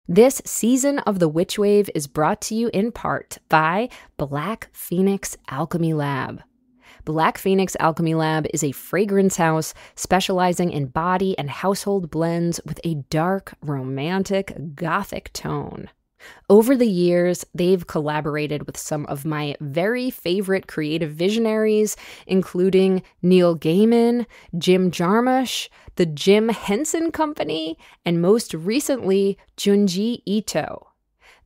This season of The Witch Wave is brought to you in part by Black Phoenix Alchemy Lab. Black Phoenix Alchemy Lab is a fragrance house specializing in body and household blends with a dark, romantic, gothic tone. Over the years, they've collaborated with some of my very favorite creative visionaries, including Neil Gaiman, Jim Jarmusch, the Jim Henson Company, and most recently, Junji Ito.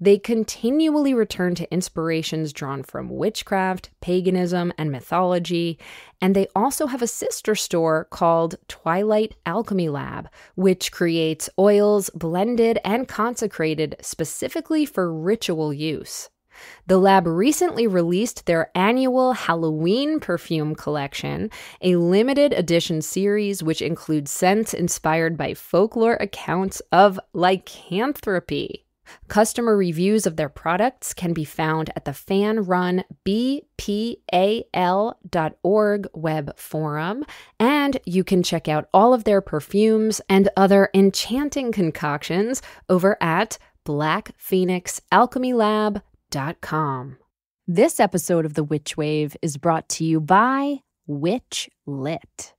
They continually return to inspirations drawn from witchcraft, paganism, and mythology, and they also have a sister store called Twilight Alchemy Lab, which creates oils blended and consecrated specifically for ritual use. The lab recently released their annual Halloween perfume collection, a limited edition series which includes scents inspired by folklore accounts of lycanthropy. Customer reviews of their products can be found at the fan-run bpal.org web forum, and you can check out all of their perfumes and other enchanting concoctions over at blackphoenixalchemylab.com. This episode of The Witch Wave is brought to you by Witch Lit.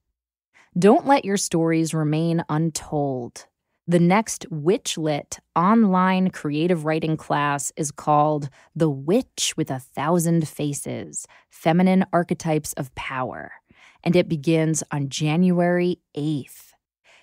Don't let your stories remain untold. The next Witch Lit online creative writing class is called The Witch with 1,000 Faces, Feminine Archetypes of Power, and it begins on January 8th.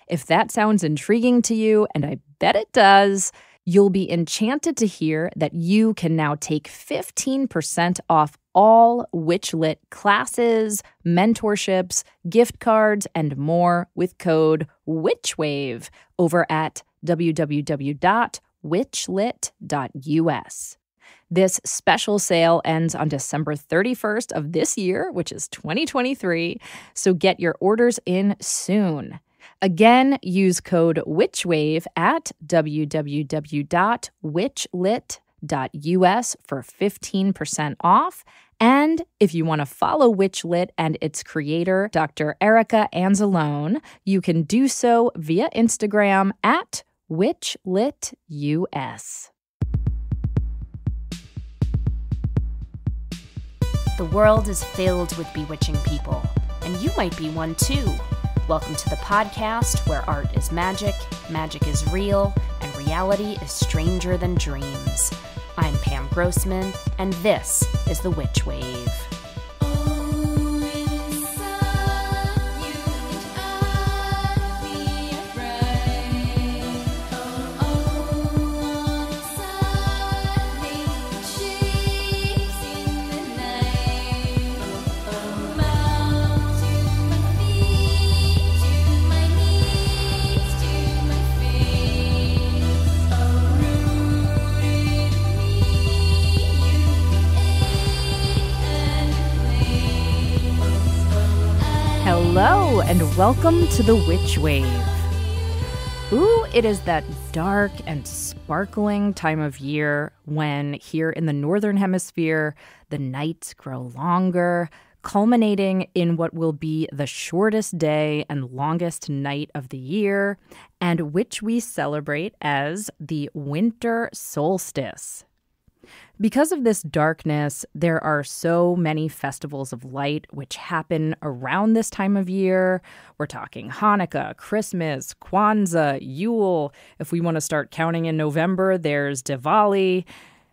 If that sounds intriguing to you, and I bet it does, you'll be enchanted to hear that you can now take 15% off all Witch Lit classes, mentorships, gift cards, and more with code WITCHWAVE over at www.witchlit.us. This special sale ends on December 31st of this year, which is 2023, so get your orders in soon. Again, use code WITCHWAVE at www.witchlit.us for 15% off. And if you want to follow Witchlit and its creator, Dr. Erica Anzalone, you can do so via Instagram at WitchLitUS. The world is filled with bewitching people, and you might be one too. Welcome to the podcast where art is magic is real, and reality is stranger than dreams. I'm Pam Grossman, and this is The Witch Wave. Hello, and welcome to The Witch Wave. Ooh, it is that dark and sparkling time of year when here in the Northern Hemisphere, the nights grow longer, culminating in what will be the shortest day and longest night of the year, and which we celebrate as the Winter Solstice. Because of this darkness, there are so many festivals of light which happen around this time of year. We're talking Hanukkah, Christmas, Kwanzaa, Yule. If we want to start counting in November, there's Diwali.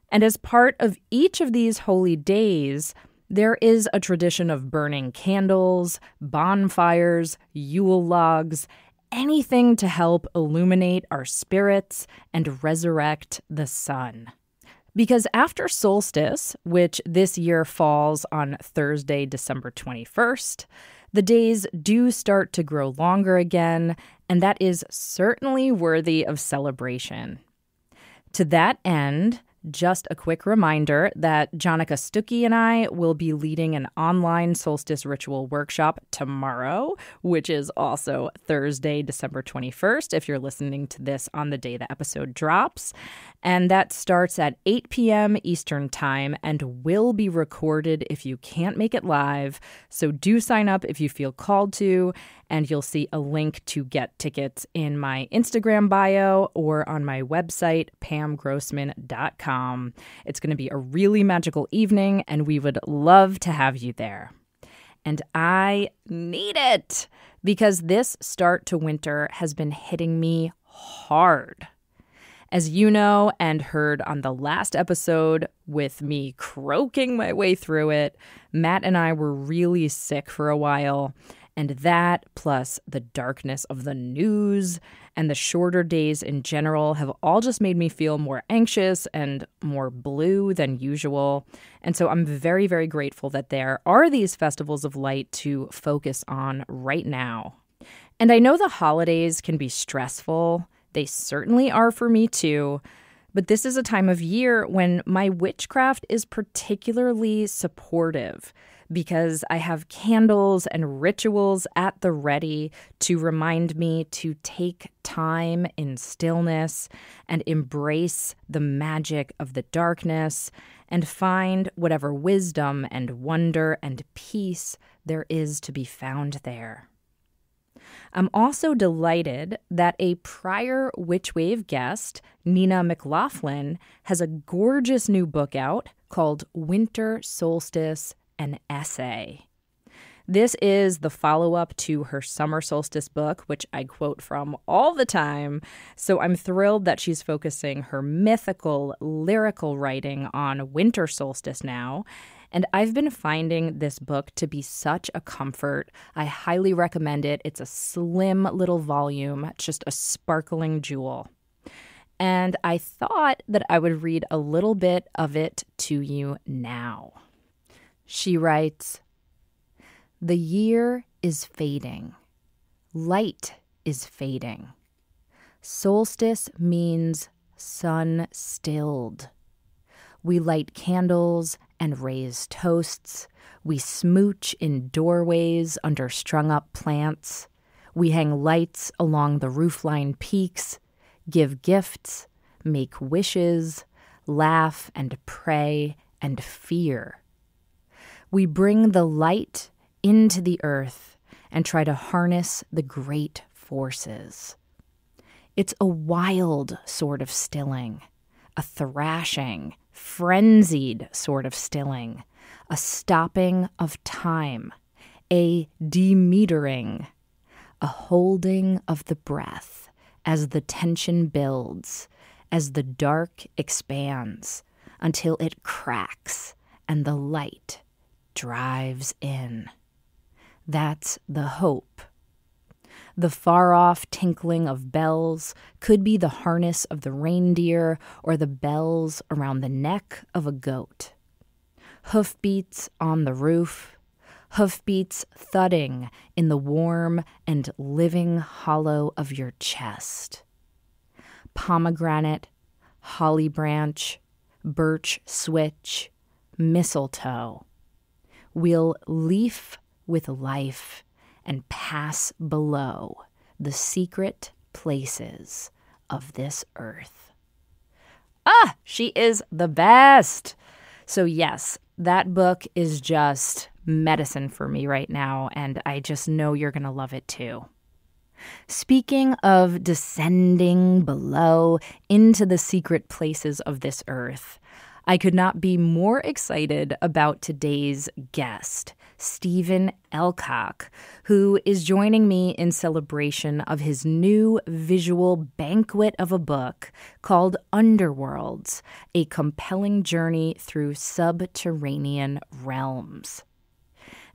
And as part of each of these holy days, there is a tradition of burning candles, bonfires, Yule logs, anything to help illuminate our spirits and resurrect the sun. Because after solstice, which this year falls on Thursday, December 21st, the days do start to grow longer again, and that is certainly worthy of celebration. To that end, just a quick reminder that Jonica Stuckey and I will be leading an online solstice ritual workshop tomorrow, which is also Thursday, December 21st, if you're listening to this on the day the episode drops. And that starts at 8 p.m. Eastern Time and will be recorded if you can't make it live. So do sign up if you feel called to, and you'll see a link to get tickets in my Instagram bio or on my website, pamgrossman.com. It's going to be a really magical evening, and we would love to have you there. And I need it because this start to winter has been hitting me hard. As you know and heard on the last episode with me croaking my way through it, Matt and I were really sick for a while, and that plus the darkness of the news and the shorter days in general have all just made me feel more anxious and more blue than usual. And so I'm very, very grateful that there are these festivals of light to focus on right now. And I know the holidays can be stressful. They certainly are for me too, but this is a time of year when my witchcraft is particularly supportive because I have candles and rituals at the ready to remind me to take time in stillness and embrace the magic of the darkness and find whatever wisdom and wonder and peace there is to be found there. I'm also delighted that a prior Witch Wave guest, Nina McLaughlin, has a gorgeous new book out called Winter Solstice, an Essay. This is the follow-up to her Summer Solstice book, which I quote from all the time, so I'm thrilled that she's focusing her mythical, lyrical writing on Winter Solstice now. And I've been finding this book to be such a comfort. I highly recommend it. It's a slim little volume, just a sparkling jewel. And I thought that I would read a little bit of it to you now. She writes, "The year is fading. Light is fading. Solstice means sun stilled. We light candles and raise toasts. We smooch in doorways under strung-up plants. We hang lights along the roofline peaks, give gifts, make wishes, laugh and pray and fear. We bring the light into the earth and try to harness the great forces. It's a wild sort of stilling, a thrashing, frenzied sort of stilling, a stopping of time, a demetering, a holding of the breath as the tension builds, as the dark expands, until it cracks and the light drives in. That's the hope. The far-off tinkling of bells could be the harness of the reindeer or the bells around the neck of a goat. Hoofbeats on the roof, hoofbeats thudding in the warm and living hollow of your chest. Pomegranate, holly branch, birch switch, mistletoe. We'll leaf with life and pass below the secret places of this earth." Ah, she is the best. So yes, that book is just medicine for me right now, and I just know you're going to love it too. Speaking of descending below into the secret places of this earth, I could not be more excited about today's guest, Stephen Ellcock, who is joining me in celebration of his new visual banquet of a book called Underworlds, a compelling journey through subterranean realms.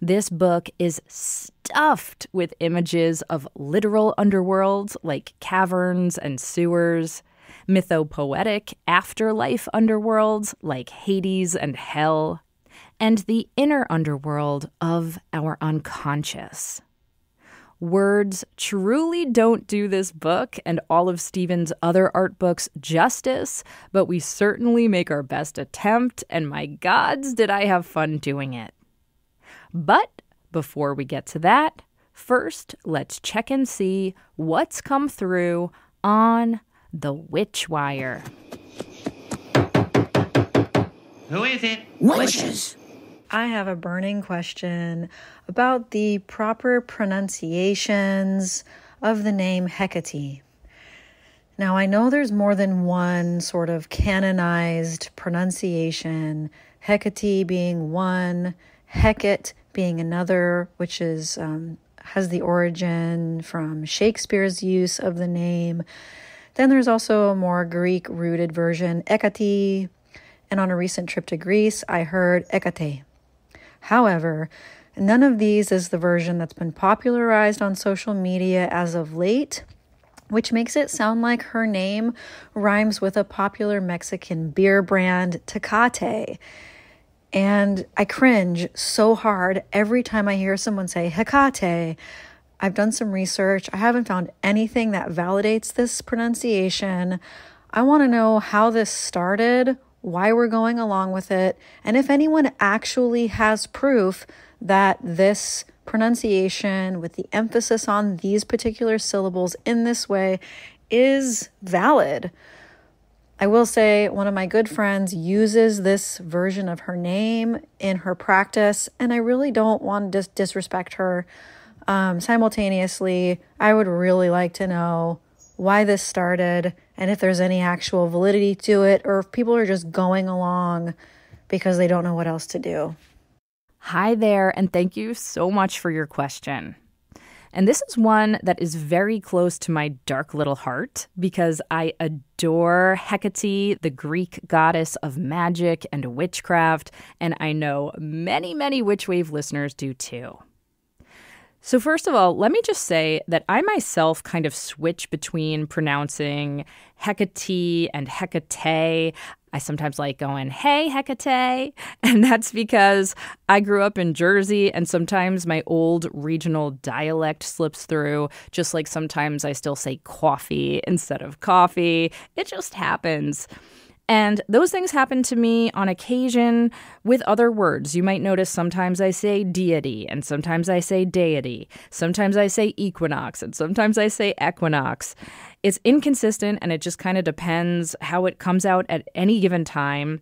This book is stuffed with images of literal underworlds like caverns and sewers, mythopoetic afterlife underworlds like Hades and Hell, and the inner underworld of our unconscious. Words truly don't do this book and all of Stephen's other art books justice, but we certainly make our best attempt, and my gods, did I have fun doing it. But before we get to that, first let's check and see what's come through on the Witch Wire. Who is it? Witches! I have a burning question about the proper pronunciations of the name Hecate. Now, I know there's more than one sort of canonized pronunciation, Hecate being one, Hecate being another, which is has the origin from Shakespeare's use of the name. Then there's also a more Greek-rooted version, Hecate, and on a recent trip to Greece, I heard Hecate. However, none of these is the version that's been popularized on social media as of late, which makes it sound like her name rhymes with a popular Mexican beer brand, Tecate. And I cringe so hard every time I hear someone say Hecate. I've done some research. I haven't found anything that validates this pronunciation. I want to know how this started, why we're going along with it, and if anyone actually has proof that this pronunciation with the emphasis on these particular syllables in this way is valid. I will say one of my good friends uses this version of her name in her practice, and I really don't want to disrespect her. Simultaneously, I would really like to know why this started and if there's any actual validity to it, or if people are just going along because they don't know what else to do. Hi there, and thank you so much for your question. And this is one that is very close to my dark little heart because I adore Hecate, the Greek goddess of magic and witchcraft, and I know many, many Witch Wave listeners do too. So first of all, let me just say that I myself kind of switch between pronouncing Hecate and Hecate. I sometimes like going, hey, Hecate. And that's because I grew up in Jersey and sometimes my old regional dialect slips through, just like sometimes I still say coffee instead of coffee. It just happens. And those things happen to me on occasion with other words. You might notice sometimes I say deity and sometimes I say deity. Sometimes I say equinox and sometimes I say equinox. It's inconsistent and it just kind of depends how it comes out at any given time.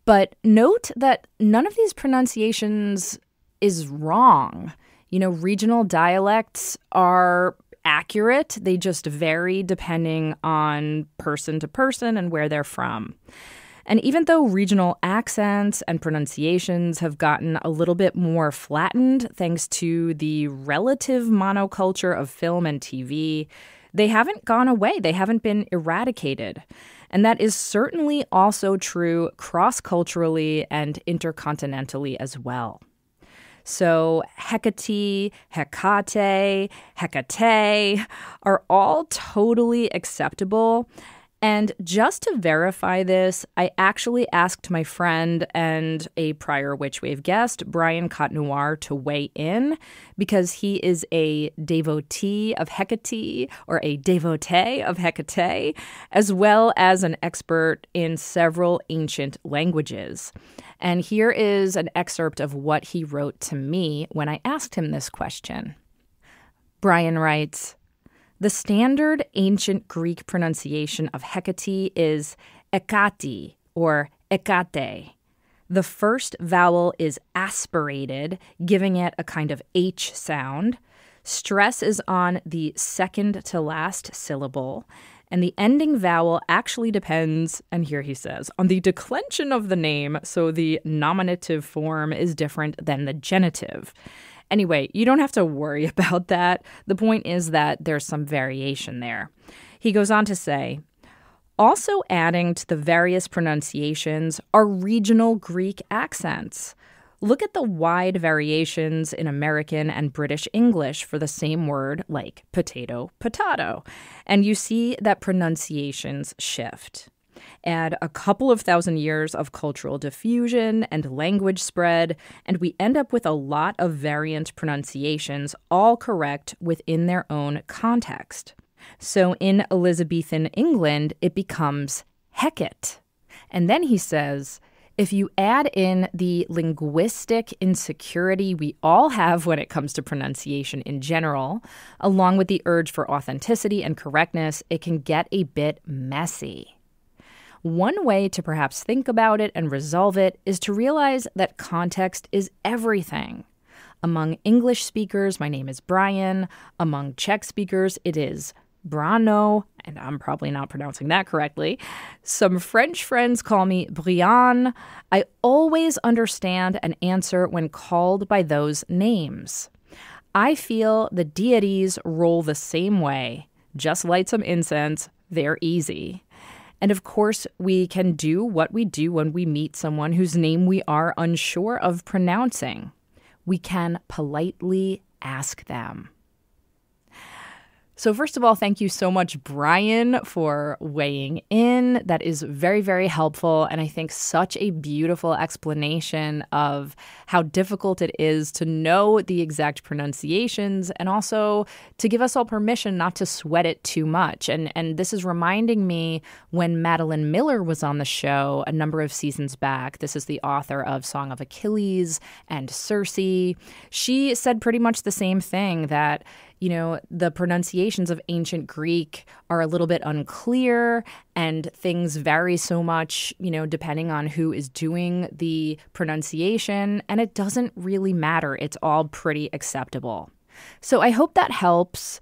But note that none of these pronunciations is wrong. You know, regional dialects are accurate. They just vary depending on person to person and where they're from. And even though regional accents and pronunciations have gotten a little bit more flattened thanks to the relative monoculture of film and TV, they haven't gone away. They haven't been eradicated. And that is certainly also true cross-culturally and intercontinentally as well. So Hecate, Hecate, Hecate are all totally acceptable. And just to verify this, I actually asked my friend and a prior Witch Wave guest, Brian Cotnoir, to weigh in because he is a devotee of Hecate or a devotee of Hecate, as well as an expert in several ancient languages. And here is an excerpt of what he wrote to me when I asked him this question. Brian writes, "The standard ancient Greek pronunciation of Hecate is Hecate or Hecate. The first vowel is aspirated, giving it a kind of H sound. Stress is on the second to last syllable. And the ending vowel actually depends, and here he says, on the declension of the name, so the nominative form is different than the genitive. Anyway, you don't have to worry about that. The point is that there's some variation there." He goes on to say, "Also adding to the various pronunciations are regional Greek accents. Look at the wide variations in American and British English for the same word like potato, potato, and you see that pronunciations shift. Add a couple of thousand years of cultural diffusion and language spread, and we end up with a lot of variant pronunciations, all correct within their own context. So in Elizabethan England, it becomes Hecate." And then he says, "If you add in the linguistic insecurity we all have when it comes to pronunciation in general, along with the urge for authenticity and correctness, it can get a bit messy. One way to perhaps think about it and resolve it is to realize that context is everything. Among English speakers, my name is Brian. Among Czech speakers, it is Brano, and I'm probably not pronouncing that correctly. Some French friends call me Brian. I always understand and answer when called by those names. I feel the deities roll the same way. Just light some incense, they're easy. And of course, we can do what we do when we meet someone whose name we are unsure of pronouncing. We can politely ask them. So first of all, thank you so much, Brian, for weighing in. That is very, very helpful. And I think such a beautiful explanation of how difficult it is to know the exact pronunciations and also to give us all permission not to sweat it too much. And this is reminding me when Madeline Miller was on the show a number of seasons back. This is the author of Song of Achilles and Circe. She said pretty much the same thing, that the pronunciations of ancient Greek are a little bit unclear and things vary so much, depending on who is doing the pronunciation. And it doesn't really matter. It's all pretty acceptable. So I hope that helps.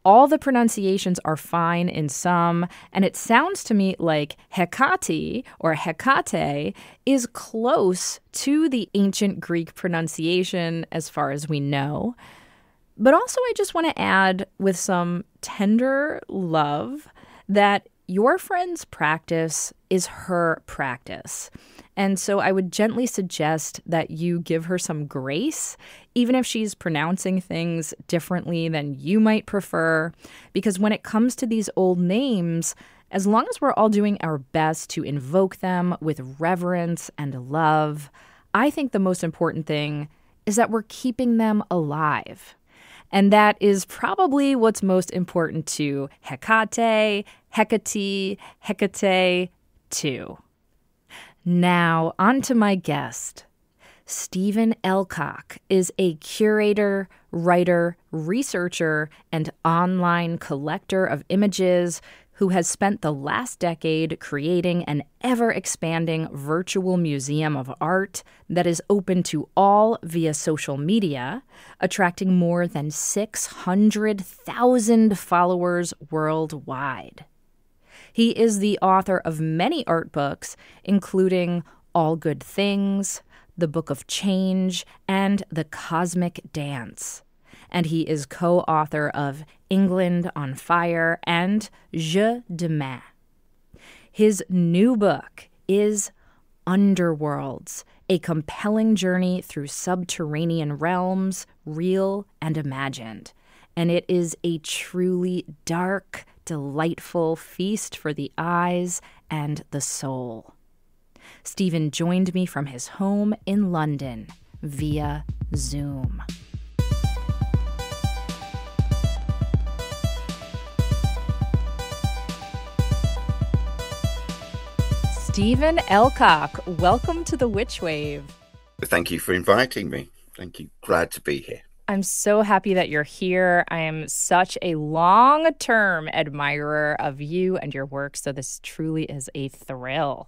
All the pronunciations are fine in some, and it sounds to me like Hecate or Hecate is close to the ancient Greek pronunciation as far as we know. But also, I just want to add with some tender love that your friend's practice is her practice. And so I would gently suggest that you give her some grace, even if she's pronouncing things differently than you might prefer. Because when it comes to these old names, as long as we're all doing our best to invoke them with reverence and love, I think the most important thing is that we're keeping them alive. And that is probably what's most important to Hecate, Hecate, Hecate, too. Now, on to my guest. Stephen Ellcock is a curator, writer, researcher, and online collector of images who has spent the last decade creating an ever-expanding virtual museum of art that is open to all via social media, attracting more than 600,000 followers worldwide. He is the author of many art books, including All Good Things, The Book of Change, and The Cosmic Dance. And he is co-author of England on Fire and Jeux de Main. His new book is Underworlds, a compelling journey through subterranean realms, real and imagined. And it is a truly dark, delightful feast for the eyes and the soul. Stephen joined me from his home in London via Zoom. Stephen Ellcock, welcome to the Witch Wave. Thank you for inviting me. Thank you. Glad to be here. I'm so happy that you're here. I am such a long-term admirer of you and your work, so this truly is a thrill.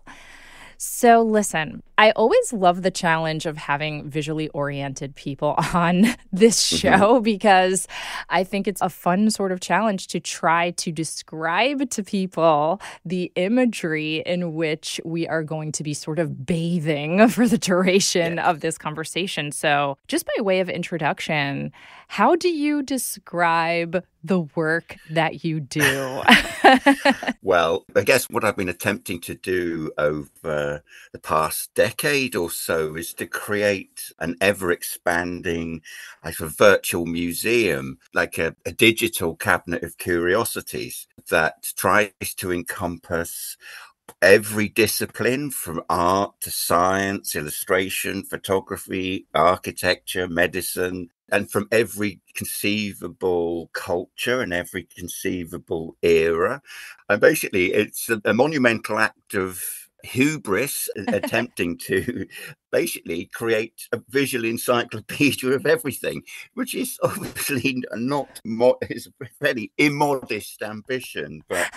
So listen, I always love the challenge of having visually oriented people on this show because I think it's a fun sort of challenge to try to describe to people the imagery in which we are going to be sort of bathing for the duration of this conversation. So just by way of introduction, how do you describe the work that you do? Well, I guess what I've been attempting to do over the past decade or so is to create an ever-expanding virtual museum, like a digital cabinet of curiosities that tries to encompass every discipline from art to science, illustration, photography, architecture, medicine, and from every conceivable culture and every conceivable era. And basically, it's a monumental act of hubris attempting to basically create a visual encyclopedia of everything, which is obviously it's a very immodest ambition, but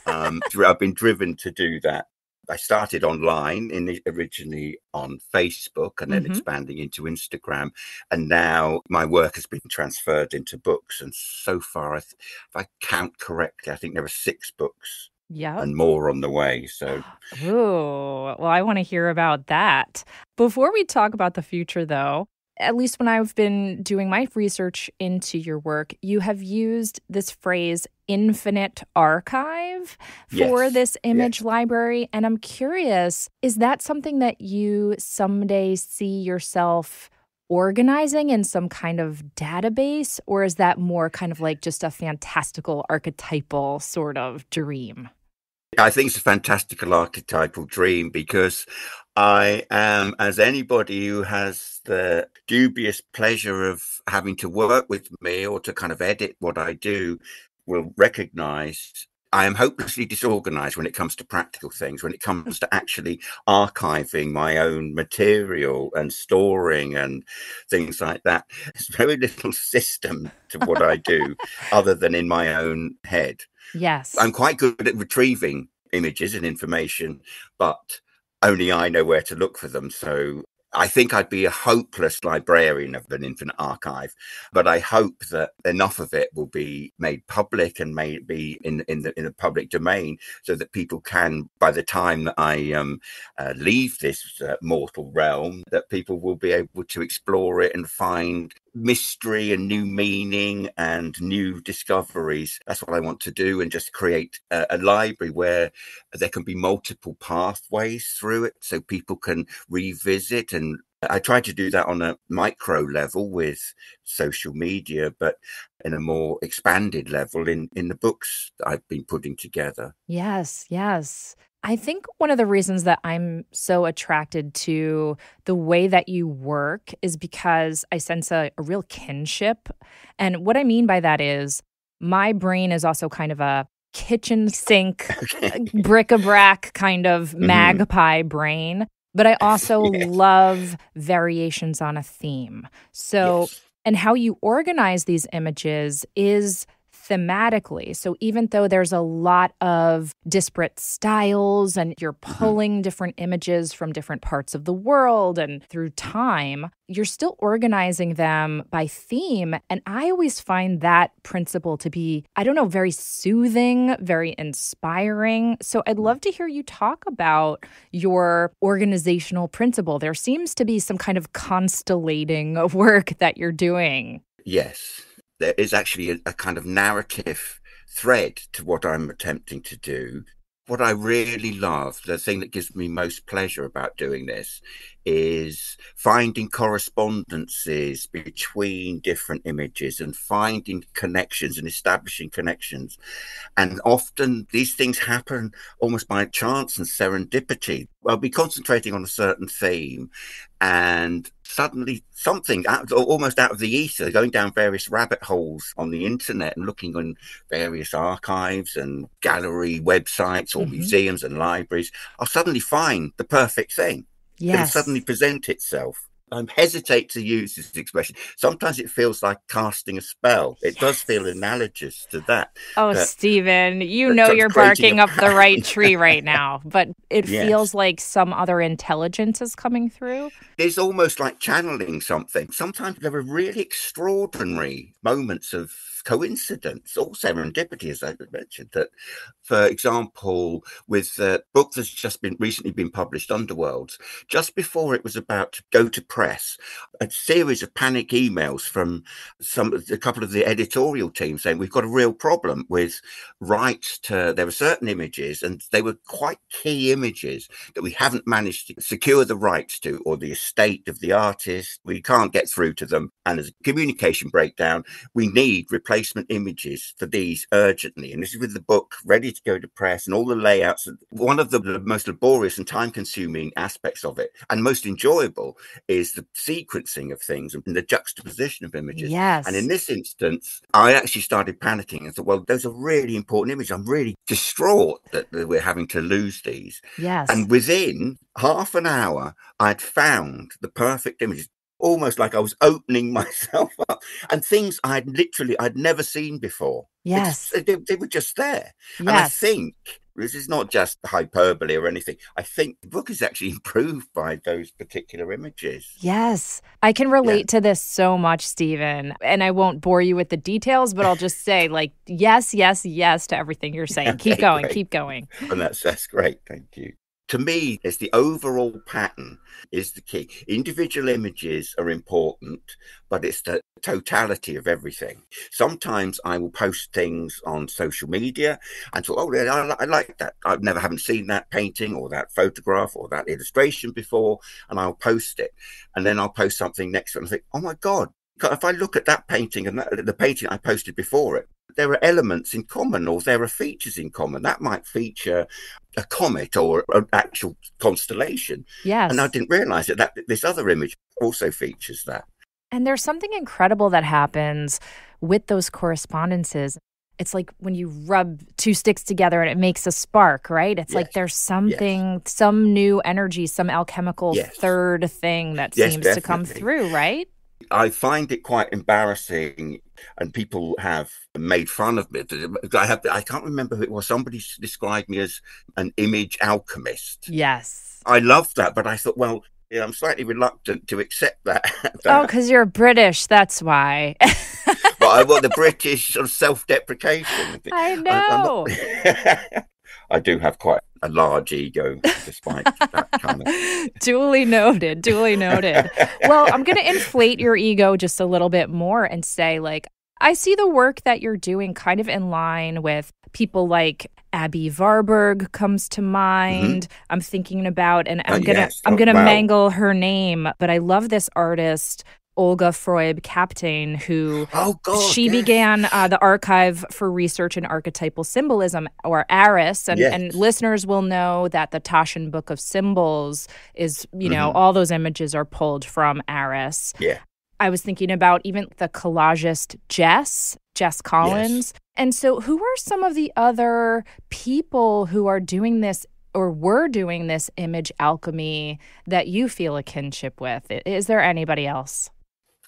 I've been driven to do that. I started online, originally on Facebook, and then Mm-hmm. expanding into Instagram. And now my work has been transferred into books. And so far, if I count correctly, I think there are 6 books Yep. and more on the way. So, Ooh, well, I want to hear about that. Before we talk about the future, though, at least when I've been doing my research into your work, you have used this phrase infinite archive for yes, this image yes. library. And I'm curious, is that something that you someday see yourself organizing in some kind of database? Or is that more kind of like just a fantastical archetypal sort of dream? I think it's a fantastical archetypal dream because I am, as anybody who has the dubious pleasure of having to work with me or to kind of edit what I do, will recognize. I am hopelessly disorganized when it comes to practical things, when it comes to actually archiving my own material and storing and things like that. There's very little system to what I do other than in my own head. I'm Yes. quite good at retrieving images and information, but only I know where to look for them. So I think I'd be a hopeless librarian of an infinite archive, but I hope that enough of it will be made public and may be in the public domain, so that people can, by the time that I leave this mortal realm, that people will be able to explore it and find mystery and new meaning and new discoveries. That's what I want to do, and just create a library where there can be multiple pathways through it, so people can revisit. And I try to do that on a micro level with social media, but in a more expanded level in the books that I've been putting together. Yes, yes. I think one of the reasons that I'm so attracted to the way that you work is because I sense a real kinship. And what I mean by that is my brain is also kind of a kitchen sink, Okay. bric-a-brac kind of Mhm. magpie brain. But I also Yes. love variations on a theme. So, Yes. and how you organize these images is thematically. So even though there's a lot of disparate styles and you're Mhm. pulling different images from different parts of the world and through time, you're still organizing them by theme. And I always find that principle to be, I don't know, very soothing, very inspiring. So I'd love to hear you talk about your organizational principle. There seems to be some kind of constellating of work that you're doing. Yes, there is actually a kind of narrative thread to what I'm attempting to do. What I really love, the thing that gives me most pleasure about doing this, is finding correspondences between different images and finding connections and establishing connections. And often these things happen almost by chance and serendipity. I'll be concentrating on a certain theme, and suddenly something almost out of the ether, going down various rabbit holes on the internet and looking on various archives and gallery websites or Hmm. museums and libraries, I'll suddenly find the perfect thing. It'll suddenly Yes. present itself. I hesitate to use this expression. Sometimes it feels like casting a spell. It does feel Yes. analogous to that. Oh, That, Stephen, you that know sort of you're creating a barking up the right pattern. tree right now, but it Yes. feels like some other intelligence is coming through. It's almost like channeling something. Sometimes there are really extraordinary moments of coincidence, or serendipity, as I mentioned. That, for example, with the book that's just been recently been published, Underworlds, just before it was about to go to press, a series of panic emails from a couple of the editorial team saying we've got a real problem with rights to. There were certain images, and they were quite key images that we haven't managed to secure the rights to, or the estate of the artist. We can't get through to them. And as a communication breakdown, we need replacement images for these urgently. And this is with the book ready to go to press and all the layouts. One of the most laborious and time consuming aspects of it, and most enjoyable, is the sequencing of things and the juxtaposition of images. And in Yes. this instance, I actually started panicking and thought, well, those are really important images. I'm really distraught that we're having to lose these. Yes. And within half an hour, I'd found the perfect images, almost like I was opening myself up, and things I'd never seen before. Yes. They were just there. And I Yes. think This is not just hyperbole or anything. I think the book is actually improved by those particular images. Yes, I can relate to this so much, Stephen. And I won't bore you with the details, but I'll just say, like, yes, yes, yes to everything you're saying. Keep going, great. keep going. And that's great. Thank you. To me, it's the overall pattern is the key. Individual images are important, but it's the totality of everything. Sometimes I will post things on social media and thought, oh, yeah, I like that. Haven't seen that painting or that photograph or that illustration before, and I'll post it. And then I'll post something next to it and think, oh my God, if I look at that painting and the painting I posted before it, there are elements in common or there are features in common. That might feature a comet or an actual constellation. Yes. And I didn't realize that this other image also features that. And there's something incredible that happens with those correspondences. It's like when you rub two sticks together and it makes a spark, right? It's like there's something, some new energy, some alchemical third thing that seems to come through, right? I find it quite embarrassing, and people have made fun of me. I can't remember who it was. Somebody described me as an image alchemist. Yes. I love that, but I thought, well, I'm slightly reluctant to accept that. Oh, because you're British, that's why. Well, the British sort of self-deprecation. I know. I do have quite a large ego, despite that kind of... Duly noted, duly noted. Well, I'm going to inflate your ego just a little bit more and say, like, I see the work that you're doing kind of in line with people like Abby Warburg comes to mind. Mm-hmm. I'm thinking about, and I'm gonna mangle her name, but I love this artist, Olga Freub-Kapteyn, who she began the Archive for Research in Archetypal Symbolism, or ARIS, and listeners will know that the Taschen Book of Symbols is, you know, all those images are pulled from ARIS. Yeah. I was thinking about even the collagist Jess Collins. Yes. And so who are some of the other people who are doing this or were doing this image alchemy that you feel a kinship with? Is there anybody else?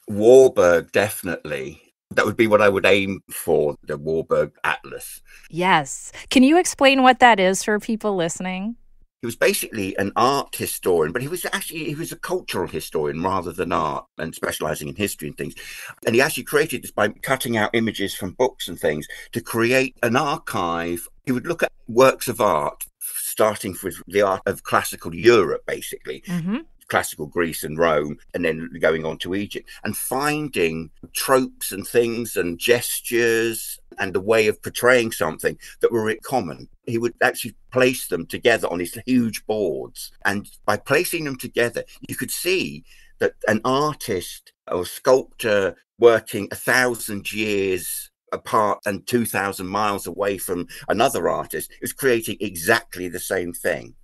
Warburg, definitely. That would be what I would aim for, the Warburg Atlas. Yes. Can you explain what that is for people listening? He was basically an art historian, but he was a cultural historian rather than art, and specializing in history and things. And he actually created this by cutting out images from books and things to create an archive. He would look at works of art, starting with the art of classical Europe, basically. Mm-hmm. Classical Greece and Rome, and then going on to Egypt, and finding tropes and things and gestures and a way of portraying something that were in common. He would actually place them together on these huge boards. And by placing them together, you could see that an artist or sculptor working 1,000 years apart and 2,000 miles away from another artist is creating exactly the same thing.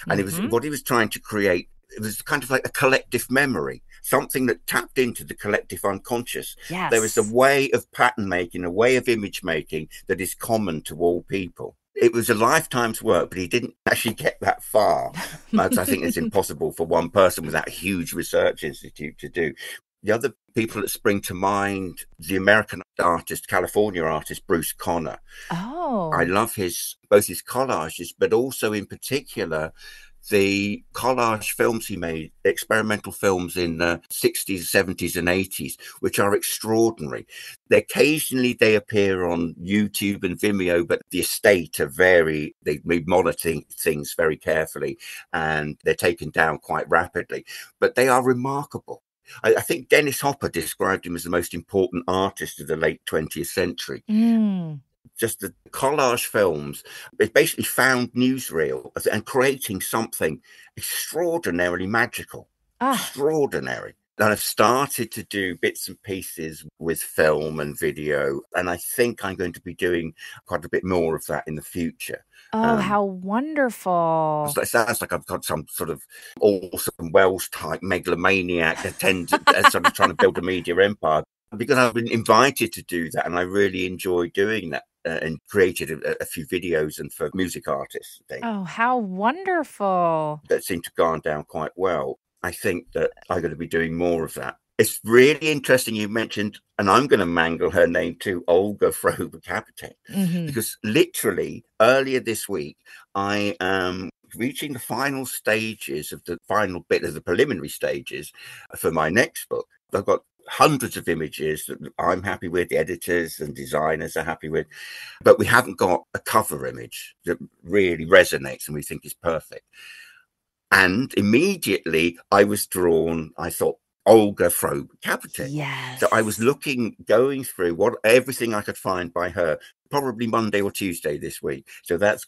And it was what he was trying to create. It was kind of like a collective memory, something that tapped into the collective unconscious. Yes. There is a way of pattern making, a way of image making that is common to all people. It was a lifetime's work, but he didn't actually get that far. I think it's impossible for one person without a huge research institute to do. The other people that spring to mind, the American artist, California artist, Bruce Conner. Oh. I love both his collages, but also in particular, the collage films he made, experimental films in the 60s, 70s and 80s, which are extraordinary. Occasionally they appear on YouTube and Vimeo, but the estate are they monitor things very carefully and they're taken down quite rapidly. But they are remarkable. I think Dennis Hopper described him as the most important artist of the late 20th century. Just the collage films, it basically found newsreel and creating something extraordinarily magical. Extraordinary. And I've started to do bits and pieces with film and video, and I think I'm going to be doing quite a bit more of that in the future. Oh, how wonderful. It sounds like I've got some sort of Orson Welles type megalomaniac sort of trying to build a media empire, because I've been invited to do that, and I really enjoy doing that. And created a few videos and for music artists and things. Oh, how wonderful. That seem to go down quite well. I think that I'm going to be doing more of that It's really interesting you mentioned, and I'm going to mangle her name too, Olga Frobel-Capite, because literally earlier this week, I am reaching the final stages of the final bit of the preliminary stages for my next book. I've got hundreds of images that I'm happy with, the editors and designers are happy with, but we haven't got a cover image that really resonates and we think is perfect. And immediately I was drawn, I thought, Olga Frobel-Capite. Yes. So I was going through everything I could find by her, probably Monday or Tuesday this week. So that's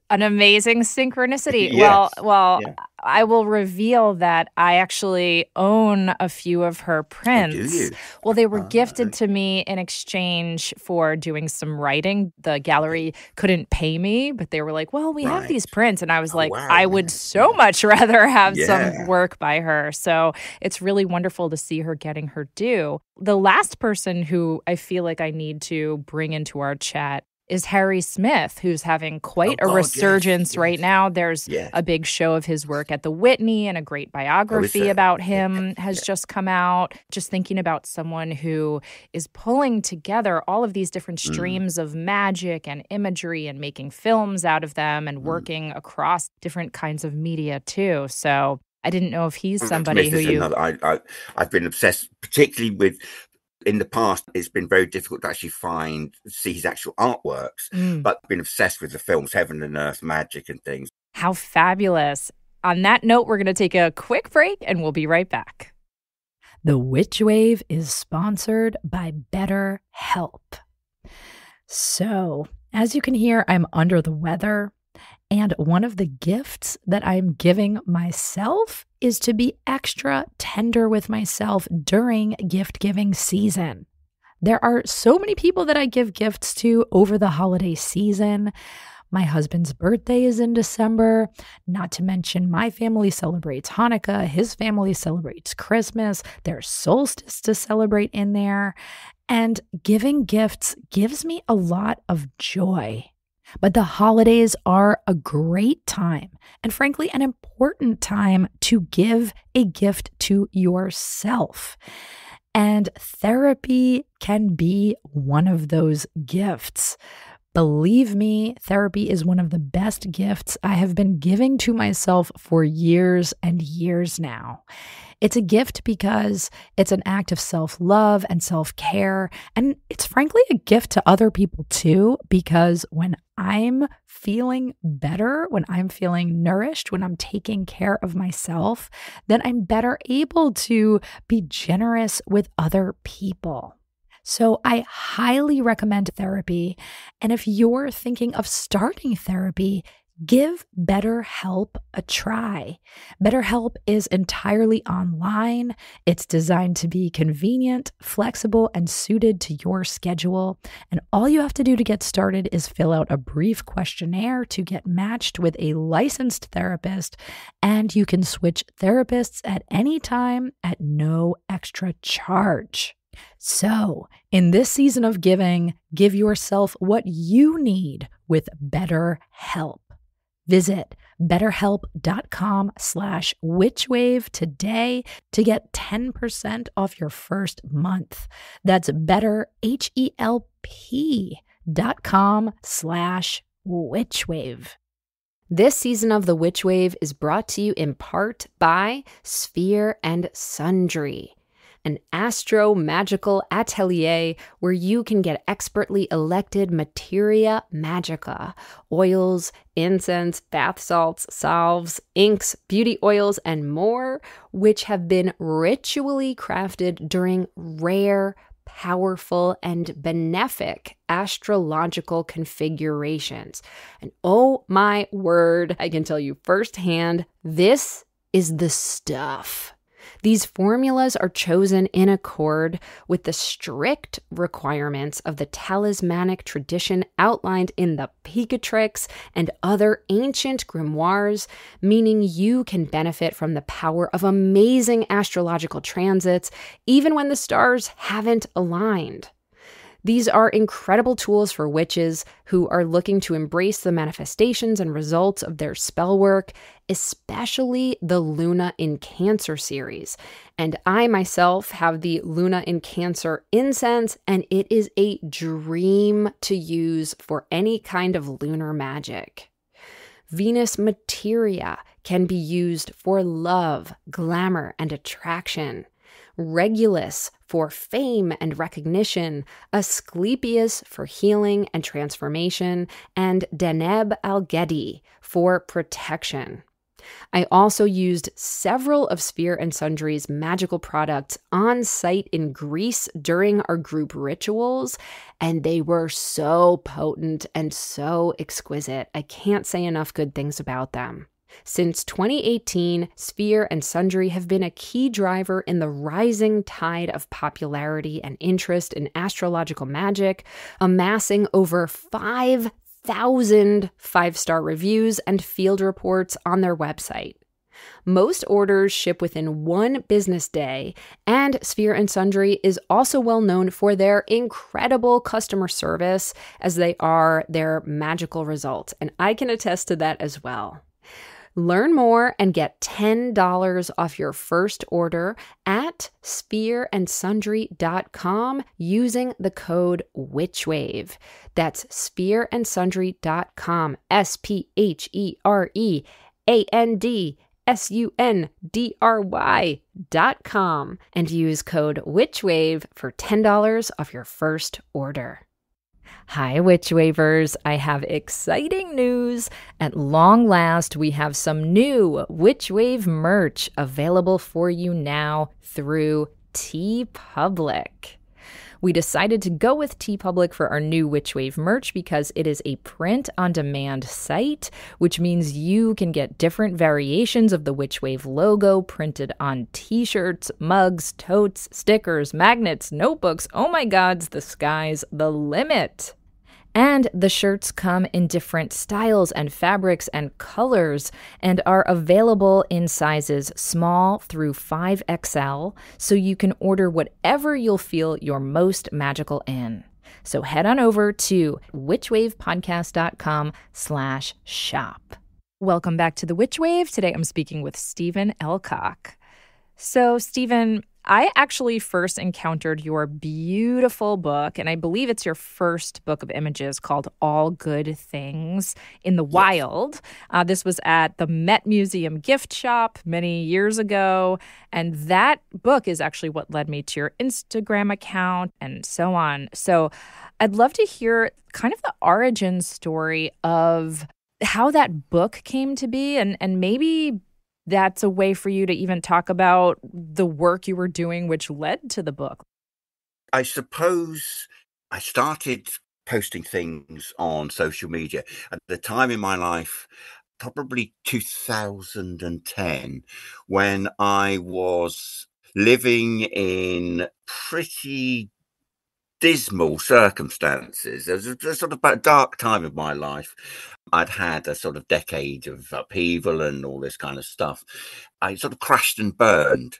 an amazing synchronicity. Yes. Well, yeah. I will reveal that I actually own a few of her prints. Oh, do you? Well, they were gifted to me in exchange for doing some writing. The gallery couldn't pay me, but they were like, well, we have these prints. And I was like, wow, I would so much rather have some work by her. So it's really wonderful to see her getting her due. The last person who I feel like I need to bring into our chat is Harry Smith, who's having quite a resurgence right now. There's a big show of his work at the Whitney, and a great biography about him has just come out. Just thinking about someone who is pulling together all of these different streams of magic and imagery and making films out of them and working across different kinds of media too. So I didn't know if he's somebody who you... I've been obsessed, particularly with... In the past, it's been very difficult to actually see his actual artworks, but I've been obsessed with the films, Heaven and Earth, Magic and things. How fabulous. On that note, we're going to take a quick break and we'll be right back. The Witch Wave is sponsored by BetterHelp. So, as you can hear, I'm under the weather. And one of the gifts that I'm giving myself is to be extra tender with myself during gift-giving season. There are so many people that I give gifts to over the holiday season. My husband's birthday is in December, not to mention my family celebrates Hanukkah, his family celebrates Christmas, there's solstice to celebrate in there, and giving gifts gives me a lot of joy. But the holidays are a great time, and frankly, an important time to give a gift to yourself. And therapy can be one of those gifts. Believe me, therapy is one of the best gifts I have been giving to myself for years and years now. It's a gift because it's an act of self-love and self-care, and it's frankly a gift to other people too, because when I'm feeling better, when I'm feeling nourished, when I'm taking care of myself, then I'm better able to be generous with other people. So I highly recommend therapy. And if you're thinking of starting therapy, give BetterHelp a try. BetterHelp is entirely online. It's designed to be convenient, flexible, and suited to your schedule. And all you have to do to get started is fill out a brief questionnaire to get matched with a licensed therapist. And you can switch therapists at any time at no extra charge. So, in this season of giving, give yourself what you need with BetterHelp. Visit betterhelp.com/witchwave today to get 10% off your first month. That's betterhelp.com/witchwave. This season of The Witch Wave is brought to you in part by Sphere and Sundry, an astro-magical atelier where you can get expertly elected materia magica, oils, incense, bath salts, salves, inks, beauty oils, and more, which have been ritually crafted during rare, powerful, and benefic astrological configurations. And oh my word, I can tell you firsthand, this is the stuff. These formulas are chosen in accord with the strict requirements of the talismanic tradition outlined in the Picatrix and other ancient grimoires, meaning you can benefit from the power of amazing astrological transits even when the stars haven't aligned. These are incredible tools for witches who are looking to embrace the manifestations and results of their spell work, especially the Luna in Cancer series. And I myself have the Luna in Cancer incense, and it is a dream to use for any kind of lunar magic. Venus materia can be used for love, glamour, and attraction. Regulus for fame and recognition, Asclepius for healing and transformation, and Deneb al-Gedi for protection. I also used several of Spear and Sundry's magical products on site in Greece during our group rituals, and they were so potent and so exquisite. I can't say enough good things about them. Since 2018, Spear and Sundry have been a key driver in the rising tide of popularity and interest in astrological magic, amassing over 5,000 five-star reviews and field reports on their website. Most orders ship within 1 business day, and Spear and Sundry is also well known for their incredible customer service, as they are their magical results, and I can attest to that as well. Learn more and get $10 off your first order at spearandsundry.com using the code WitchWave. That's spearandsundry.com, SPHEREANDSUNDRY.com, and use code WitchWave for $10 off your first order. Hi, Witch Wavers. I have exciting news. At long last, we have some new Witch Wave merch available for you now through TeePublic. We decided to go with TeePublic for our new Witch Wave merch because it is a print-on-demand site, which means you can get different variations of the Witch Wave logo printed on t-shirts, mugs, totes, stickers, magnets, notebooks. Oh my gods, the sky's the limit. And the shirts come in different styles and fabrics and colors and are available in sizes small through 5XL, so you can order whatever you'll feel you're most magical in. So head on over to witchwavepodcast.com/shop. Welcome back to the Witch Wave. Today I'm speaking with Stephen Ellcock. So Stephen, I actually first encountered your beautiful book, and I believe it's your first book of images called All Good Things in the Wild. This was at the Met Museum gift shop many years ago, and that book is actually what led me to your Instagram account and so on. So I'd love to hear kind of the origin story of how that book came to be, and maybe that's a way for you to even talk about the work you were doing, which led to the book. I suppose I started posting things on social media at the time in my life, probably 2010, when I was living in pretty dismal circumstances. It was a sort of a dark time of my life. I'd had a sort of decade of upheaval and all this kind of stuff. I sort of crashed and burned,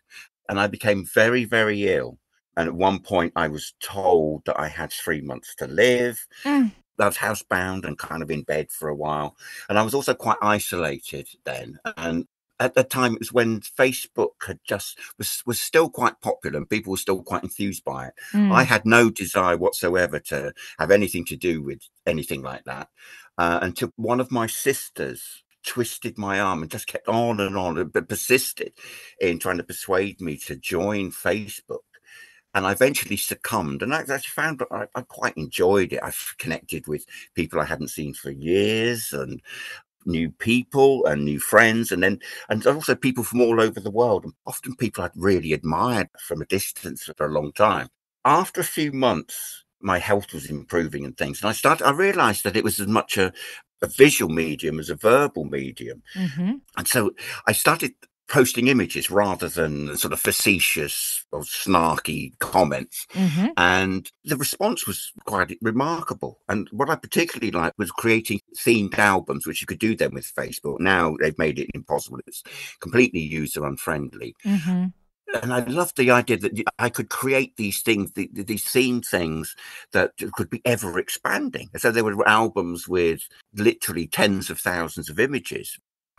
and I became very, very ill. And at one point, I was told that I had 3 months to live. I was housebound and kind of in bed for a while. And I was also quite isolated then. And at the time, it was when Facebook had just was still quite popular and people were still quite enthused by it. I had no desire whatsoever to have anything to do with anything like that until one of my sisters twisted my arm and just kept on, but persisted in trying to persuade me to join Facebook. And I eventually succumbed, and I actually found that I quite enjoyed it. I've connected with people I hadn't seen for years, and new people and new friends, and also people from all over the world, and often people I'd really admired from a distance for a long time. After a few months, my health was improving and things, and I realized that it was as much a visual medium as a verbal medium. And so I started posting images rather than sort of facetious or snarky comments. And the response was quite remarkable. And what I particularly liked was creating themed albums, which you could do then with Facebook. Now they've made it impossible. It's completely user unfriendly. And I loved the idea that I could create these things, these theme things that could be ever expanding. So there were albums with literally tens of thousands of images.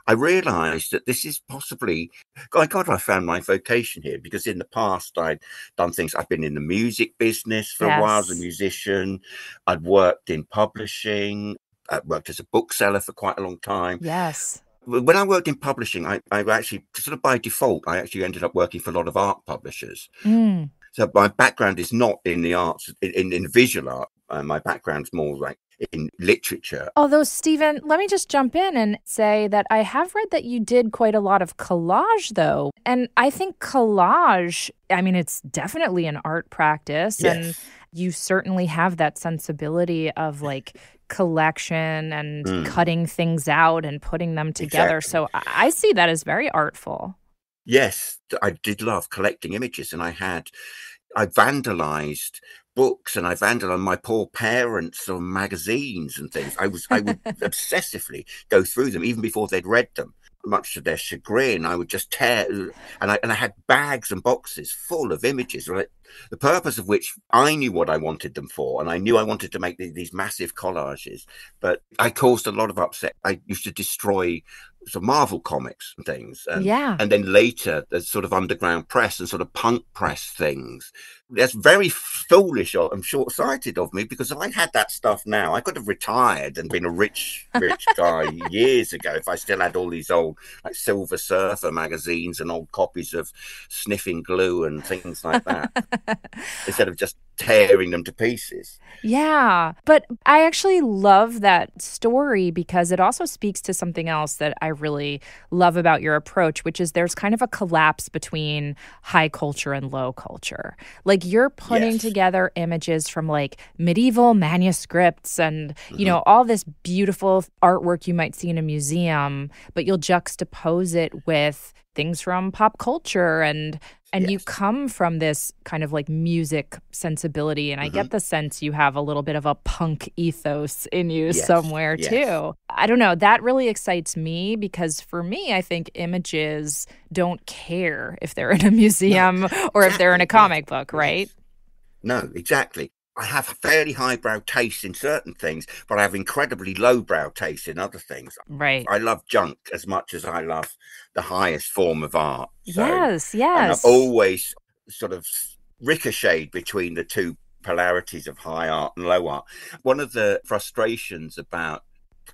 I realized that this is possibly, God, I found my vocation here, because in the past I'd done things. I've been in the music business for a while as a Yes. musician. I'd worked in publishing. I worked as a bookseller for quite a long time. Yes. When I worked in publishing, I actually, sort of by default, I actually ended up working for a lot of art publishers. Mm. So my background is not in the arts, in visual art. My background's more like in literature. Although, Stephen, let me just jump in and say that I have read that you did quite a lot of collage, though. And I think collage, I mean, it's definitely an art practice. Yes. And you certainly have that sensibility of like collection and cutting things out and putting them together. Exactly. So I see that as very artful. Yes, I did love collecting images, and I vandalized books, and I vandalized my poor parents' magazines and things. I would obsessively go through them even before they'd read them. Much to their chagrin, I would just tear, and I had bags and boxes full of images, right? The purpose of which I knew what I wanted them for, and I knew I wanted to make these massive collages, but I caused a lot of upset. I used to destroy some Marvel comics and things, and then later there's sort of underground press and sort of punk press things. That's very foolish and short-sighted of me, because if I had that stuff now, I could have retired and been a rich guy years ago if I still had all these old like Silver Surfer magazines and old copies of Sniffing Glue and things like that, instead of just tearing them to pieces. Yeah, but I actually love that story because it also speaks to something else that I really love about your approach, which is there's kind of a collapse between high culture and low culture. Like you're putting together images from like medieval manuscripts and, you know, all this beautiful artwork you might see in a museum, but you'll juxtapose it with things from pop culture and you come from this kind of like music sensibility, and I get the sense you have a little bit of a punk ethos in you somewhere too. I don't know, that really excites me because for me, I think images don't care if they're in a museum or if they're in a comic book, right? No, exactly. I have fairly highbrow taste in certain things, but I have incredibly lowbrow taste in other things. Right. I love junk as much as I love the highest form of art. So, yes. and I've always sort of ricocheted between the two polarities of high art and low art. One of the frustrations about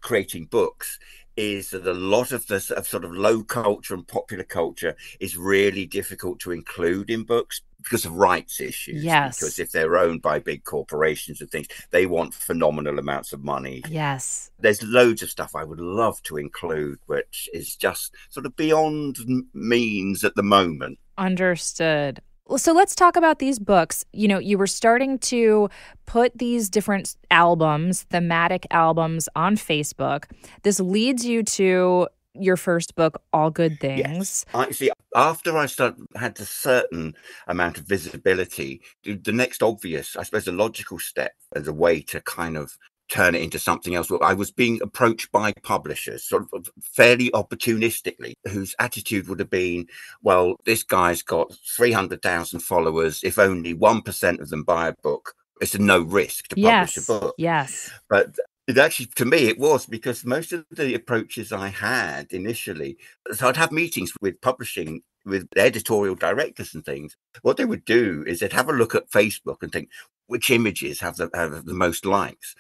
creating books is that a lot of the sort of low culture and popular culture is really difficult to include in books because of rights issues. Yes. Because if they're owned by big corporations and things, they want phenomenal amounts of money. Yes. There's loads of stuff I would love to include, which is just sort of beyond means at the moment. Understood. So let's talk about these books. You know, you were starting to put these different albums, thematic albums on Facebook. This leads you to your first book, All Good Things. Yes. I see. After I had a certain amount of visibility, the next obvious, I suppose, the logical step as a way to kind of turn it into something else. I was being approached by publishers sort of fairly opportunistically, whose attitude would have been, well, this guy's got 300,000 followers. If only 1% of them buy a book, it's a no risk to publish a book. Yes. But it actually, to me, it was, because most of the approaches I had initially, so I'd have meetings with publishing, with editorial directors and things. What they would do is they'd have a look at Facebook and think, which images have the most likes?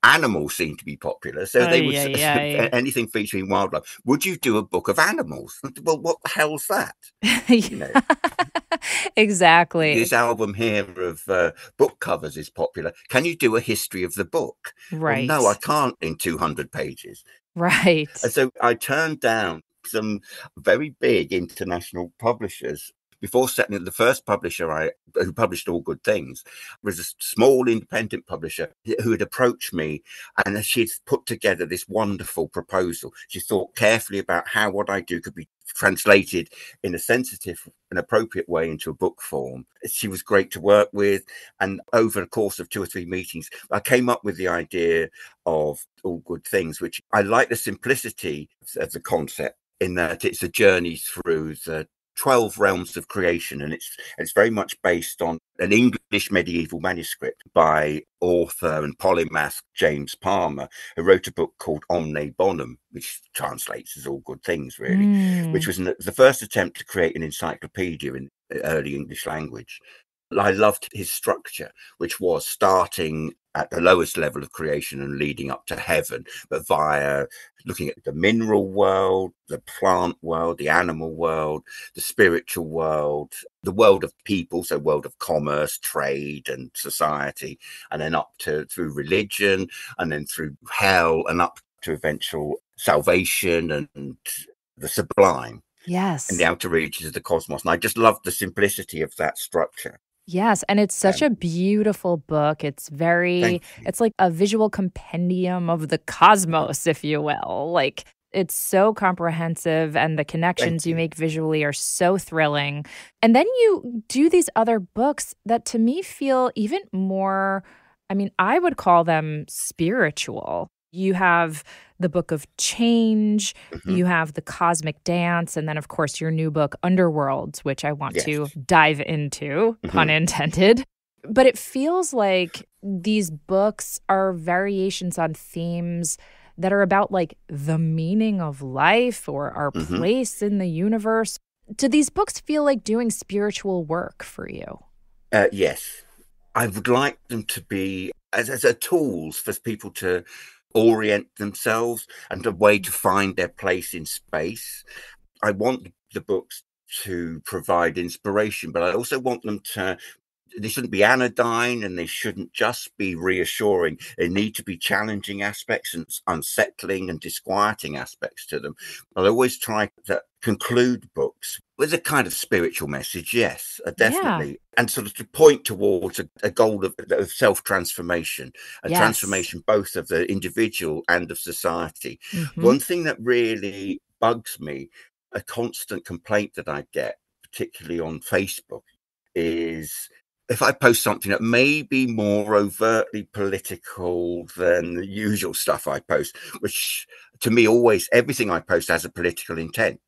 Animals seem to be popular. So they would anything featuring wildlife. Would you do a book of animals? Well, what the hell's that? You know, exactly. This album here of book covers is popular. Can you do a history of the book? Right. Well, no, I can't in 200 pages. Right. And so I turned down some very big international publishers. Before setting it, the first publisher who published All Good Things was a small independent publisher who had approached me, and she'd put together this wonderful proposal. She thought carefully about how what I do could be translated in a sensitive and appropriate way into a book form. She was great to work with, and over the course of 2 or 3 meetings, I came up with the idea of All Good Things, which I like the simplicity of the concept, in that it's a journey through the 12 realms of creation, and it's very much based on an English medieval manuscript by author and polymath James Palmer, who wrote a book called Omne Bonum, which translates as all good things, really, which was the first attempt to create an encyclopedia in the early English language. I loved his structure, which was starting at the lowest level of creation and leading up to heaven, but via looking at the mineral world, the plant world, the animal world, the spiritual world, the world of people, so world of commerce, trade and society, and then up to through religion, and then through hell, and up to eventual salvation and the sublime. Yes. In the outer reaches of the cosmos. And I just loved the simplicity of that structure. Yes, and it's such a beautiful book. It's it's like a visual compendium of the cosmos, if you will. Like, it's so comprehensive, and the connections you make visually are so thrilling. And then you do these other books that to me feel even more, I mean, I would call them spiritual. You have the Book of Change, you have the Cosmic Dance, and then, of course, your new book, Underworlds, which I want to dive into, pun intended. But it feels like these books are variations on themes that are about, like, the meaning of life or our place in the universe. Do these books feel like doing spiritual work for you? Yes. I would like them to be as a tools for people to orient themselves and a way to find their place in space. I want the books to provide inspiration, but I also want them to, they shouldn't be anodyne, and they shouldn't just be reassuring. They need to be challenging aspects and unsettling and disquieting aspects to them. I always try to conclude books with a kind of spiritual message, yes, definitely. And sort of to point towards a goal of self-transformation, a transformation both of the individual and of society. One thing that really bugs me, a constant complaint that I get, particularly on Facebook, is if I post something that may be more overtly political than the usual stuff I post, which to me always, everything I post has a political intent.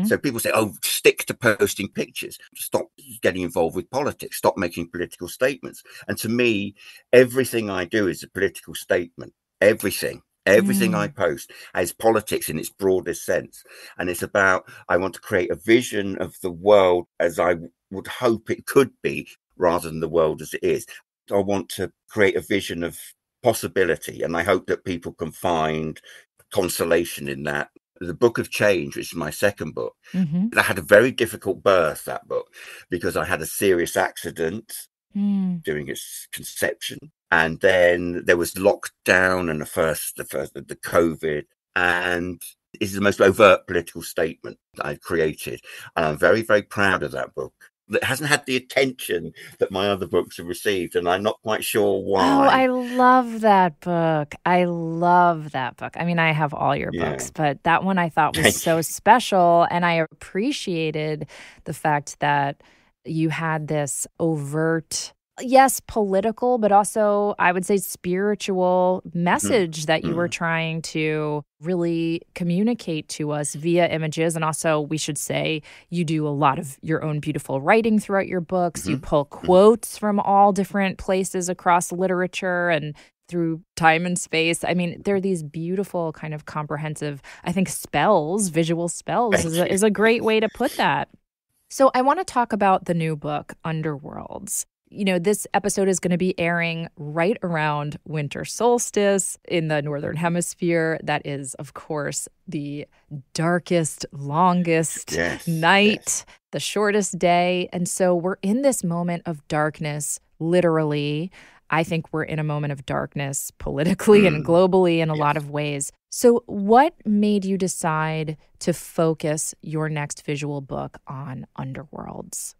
So people say, oh, stick to posting pictures, stop getting involved with politics, stop making political statements. And to me, everything I do is a political statement. Everything I post has politics in its broadest sense. And it's about, I want to create a vision of the world as I would hope it could be, rather than the world as it is. I want to create a vision of possibility, and I hope that people can find consolation in that. The Book of Change, which is my second book, that had a very difficult birth, that book, because I had a serious accident during its conception. And then there was lockdown and the COVID, and this is the most overt political statement that I've created. And I'm very, very proud of that book. It hasn't had the attention that my other books have received, and I'm not quite sure why. Oh, I love that book. I love that book. I mean, I have all your books, but that one I thought was so special, and I appreciated the fact that you had this overt, yes, political, but also I would say spiritual message that you were trying to really communicate to us via images. And also, we should say, you do a lot of your own beautiful writing throughout your books. You pull quotes from all different places across literature and through time and space. I mean, there are these beautiful kind of comprehensive, I think, spells, visual spells is a great way to put that. So I want to talk about the new book, Underworlds. You know, this episode is going to be airing right around Winter Solstice in the Northern Hemisphere. That is, of course, the darkest, longest night, the shortest day. And so we're in this moment of darkness, literally. I think we're in a moment of darkness politically and globally in a lot of ways. So what made you decide to focus your next visual book on Underworlds?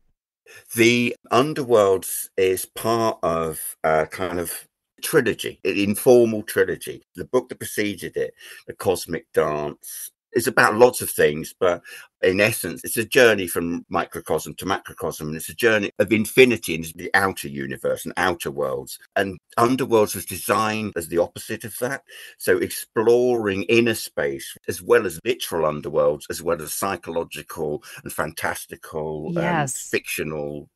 The Underworlds is part of a kind of trilogy, an informal trilogy. The book that preceded it, The Cosmic Dance, It's about lots of things, but in essence, it's a journey from microcosm to macrocosm, and it's a journey of infinity into the outer universe and outer worlds. And Underworlds was designed as the opposite of that. So exploring inner space, as well as literal underworlds, as well as psychological and fantastical and Yes. fictional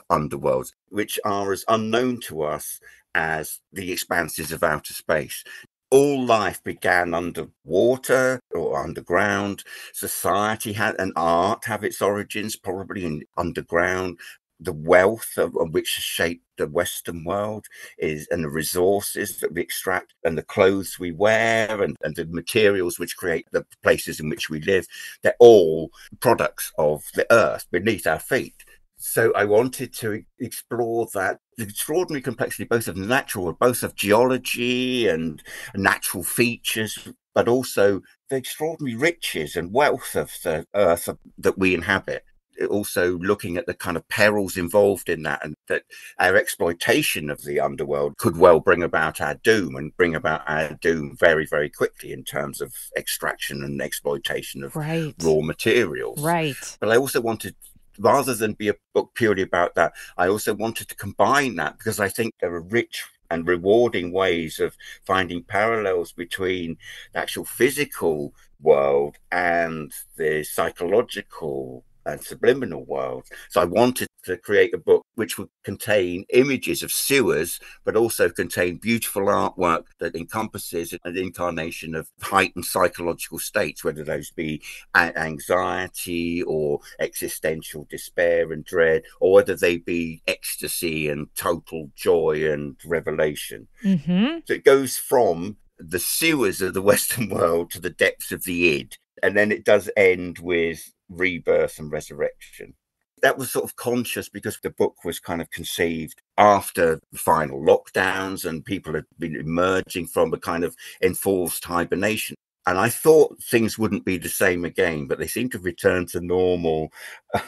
underworlds, which are as unknown to us as the expanses of outer space. All life began underwater or underground. Society had and art have its origins probably in underground. The wealth of which shaped the Western world and the resources that we extract and the clothes we wear and the materials which create the places in which we live, they're all products of the earth beneath our feet. So I wanted to explore that the extraordinary complexity, both of natural, both of geology and natural features, but also the extraordinary riches and wealth of the earth that we inhabit. Also looking at the kind of perils involved in that, and that our exploitation of the underworld could well bring about our doom, and bring about our doom very, very quickly in terms of extraction and exploitation of raw materials. Right. But I also wanted, rather than be a book purely about that, I also wanted to combine that, because I think there are rich and rewarding ways of finding parallels between the actual physical world and the psychological and subliminal world. So I wanted to create a book which would contain images of sewers, but also contain beautiful artwork that encompasses an incarnation of heightened psychological states, whether those be anxiety or existential despair and dread, or whether they be ecstasy and total joy and revelation. Mm-hmm. So it goes from the sewers of the Western world to the depths of the id. And then it does end with rebirth and resurrection. That was sort of conscious because the book was kind of conceived after the final lockdowns and people had been emerging from a kind of enforced hibernation. And I thought things wouldn't be the same again, but they seem to return to normal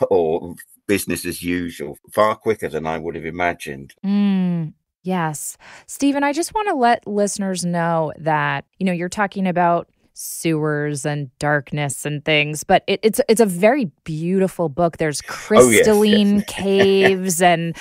or business as usual far quicker than I would have imagined. Yes. Stephen, I just want to let listeners know that, you're talking about sewers and darkness and things, but it's a very beautiful book. There's crystalline caves and,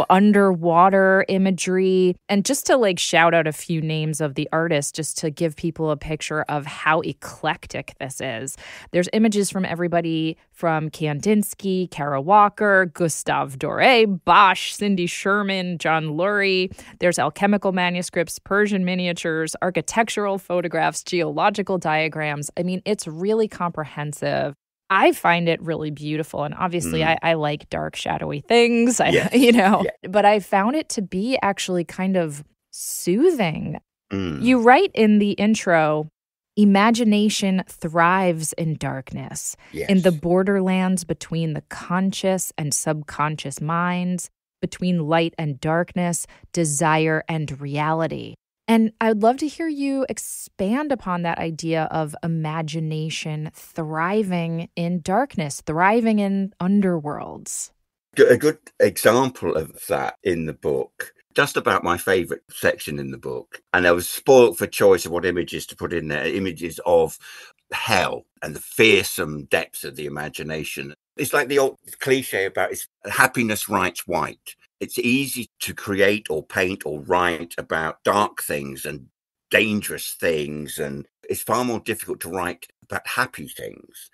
underwater imagery. And just to shout out a few names of the artists, just to give people a picture of how eclectic this is. There's images from everybody from Kandinsky, Kara Walker, Gustave Doré, Bosch, Cindy Sherman, John Lurie. There's alchemical manuscripts, Persian miniatures, architectural photographs, geological diagrams. I mean, it's really comprehensive. I find it really beautiful. And obviously, I like dark, shadowy things, but I found it to be actually kind of soothing. You write in the intro, imagination thrives in darkness, in the borderlands between the conscious and subconscious minds, between light and darkness, desire and reality. And I'd love to hear you expand upon that idea of imagination thriving in darkness, thriving in underworlds. A good example of that in the book, just about my favorite section in the book, and I was spoiled for choice of what images to put in there, images of hell and the fearsome depths of the imagination. It's like the old cliche about happiness writes white. It's easy to create or paint or write about dark things and dangerous things, and it's far more difficult to write about happy things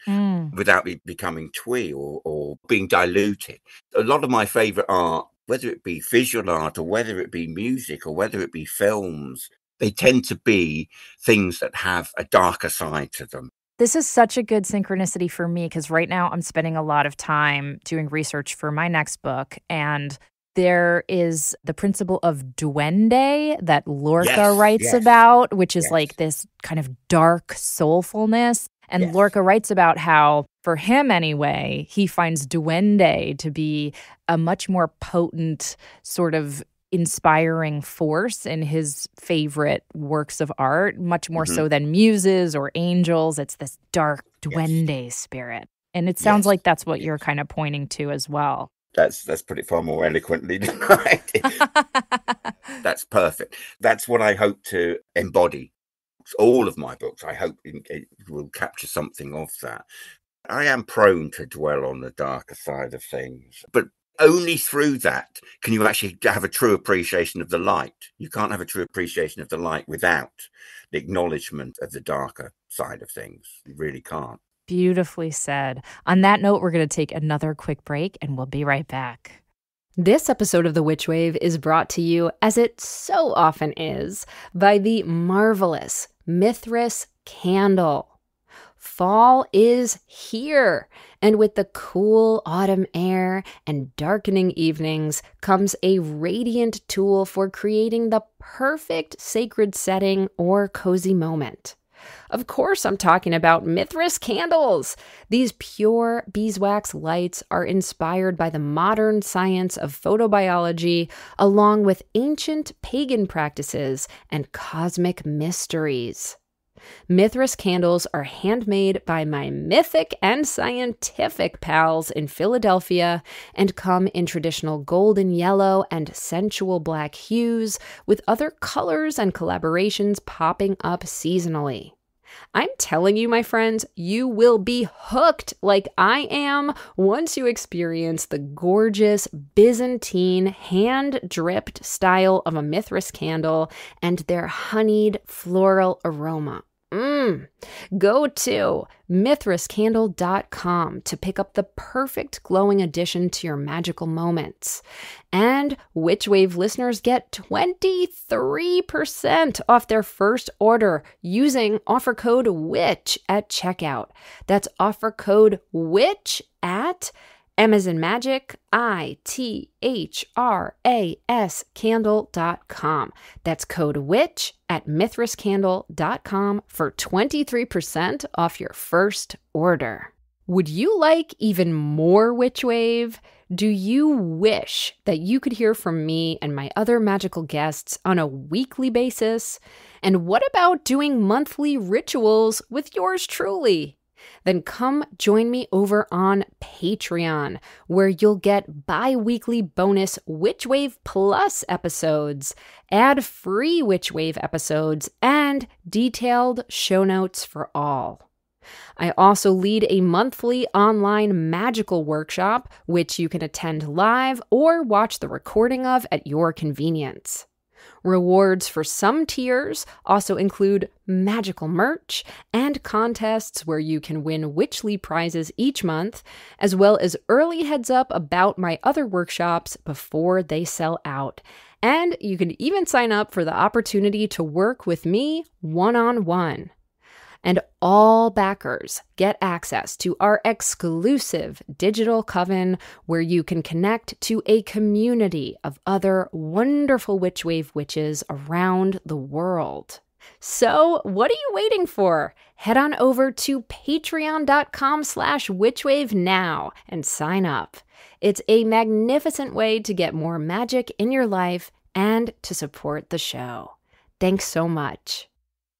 without becoming twee or being diluted. A lot of my favorite art, whether it be visual art or whether it be music or whether it be films, they tend to be things that have a darker side to them. This is such a good synchronicity for me because right now I'm spending a lot of time doing research for my next book, and there is the principle of duende that Lorca writes about, which is like this kind of dark soulfulness. And Lorca writes about how, for him anyway, he finds duende to be a much more potent sort of inspiring force in his favorite works of art, much more so than muses or angels. It's this dark duende spirit. And it sounds like that's what you're kind of pointing to as well. That's put it far more eloquently than I did. That's perfect. That's what I hope to embody. all of my books, I hope it will capture something of that. I am prone to dwell on the darker side of things, but only through that can you actually have a true appreciation of the light. You can't have a true appreciation of the light without the acknowledgement of the darker side of things. You really can't. Beautifully said. On that note, we're going to take another quick break and we'll be right back. This episode of The Witch Wave is brought to you, as it so often is, by the marvelous Mithras candle. Fall is here, and with the cool autumn air and darkening evenings comes a radiant tool for creating the perfect sacred setting or cozy moment. Of course, I'm talking about Mithras candles. These pure beeswax lights are inspired by the modern science of photobiology, along with ancient pagan practices and cosmic mysteries. Mithras candles are handmade by my mythic and scientific pals in Philadelphia and come in traditional golden yellow and sensual black hues, with other colors and collaborations popping up seasonally. I'm telling you, my friends, you will be hooked like I am once you experience the gorgeous Byzantine hand-dripped style of a Mithras candle and their honeyed floral aroma. Go to mithrascandle.com to pick up the perfect glowing addition to your magical moments. And Witch Wave listeners get 23% off their first order using offer code WITCH at checkout. That's offer code WITCH at Amazon Magic, ITHRAS candle.com. That's code WITCH at mithrascandle.com for 23% off your first order. Would you like even more Witch Wave? Do you wish that you could hear from me and my other magical guests on a weekly basis? And what about doing monthly rituals with yours truly? Then come join me over on Patreon, where you'll get bi-weekly bonus Witch Wave Plus episodes, ad-free Witch Wave episodes, and detailed show notes for all. I also lead a monthly online magical workshop, which you can attend live or watch the recording of at your convenience. Rewards for some tiers also include magical merch and contests where you can win Witchly prizes each month, as well as early heads up about my other workshops before they sell out. And you can even sign up for the opportunity to work with me one-on-one. And all backers get access to our exclusive digital coven, where you can connect to a community of other wonderful Witch Wave witches around the world. So what are you waiting for? Head on over to patreon.com/witchwave now and sign up. It's a magnificent way to get more magic in your life and to support the show. Thanks so much.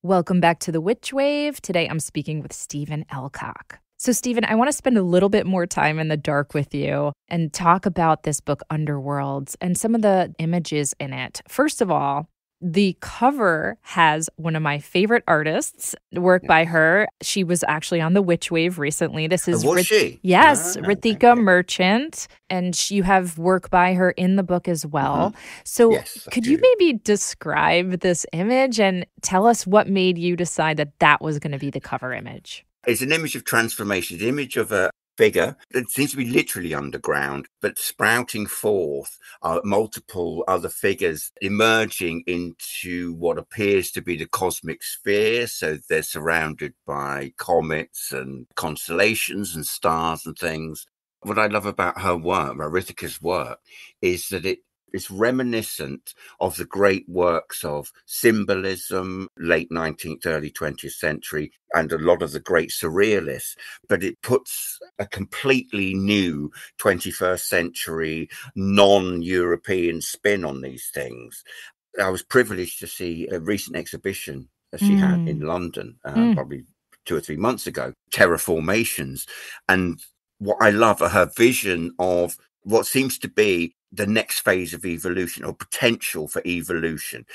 Welcome back to the Witch Wave. Today I'm speaking with Stephen Ellcock. So Stephen, I want to spend a little bit more time in the dark with you and talk about this book, Underworlds, and some of the images in it. First of all, the cover has one of my favorite artists, work by her. She was actually on the Witch Wave recently. This is she? Yes, Ritika Merchant, and you have work by her in the book as well. Mm-hmm. So yes, could you maybe describe this image and tell us what made you decide that that was going to be the cover image? It's an image of transformation, the image of a figure that seems to be literally underground, but sprouting forth are multiple other figures emerging into what appears to be the cosmic sphere. So they're surrounded by comets and constellations and stars and things. What I love about her work, Ritika's work, is that it's reminiscent of the great works of symbolism, late 19th, early 20th century, and a lot of the great surrealists, but it puts a completely new 21st century, non-European spin on these things. I was privileged to see a recent exhibition that she had in London, probably 2 or 3 months ago, Terraformations. And what I love are her vision of what seems to be the next phase of evolution or potential for evolution,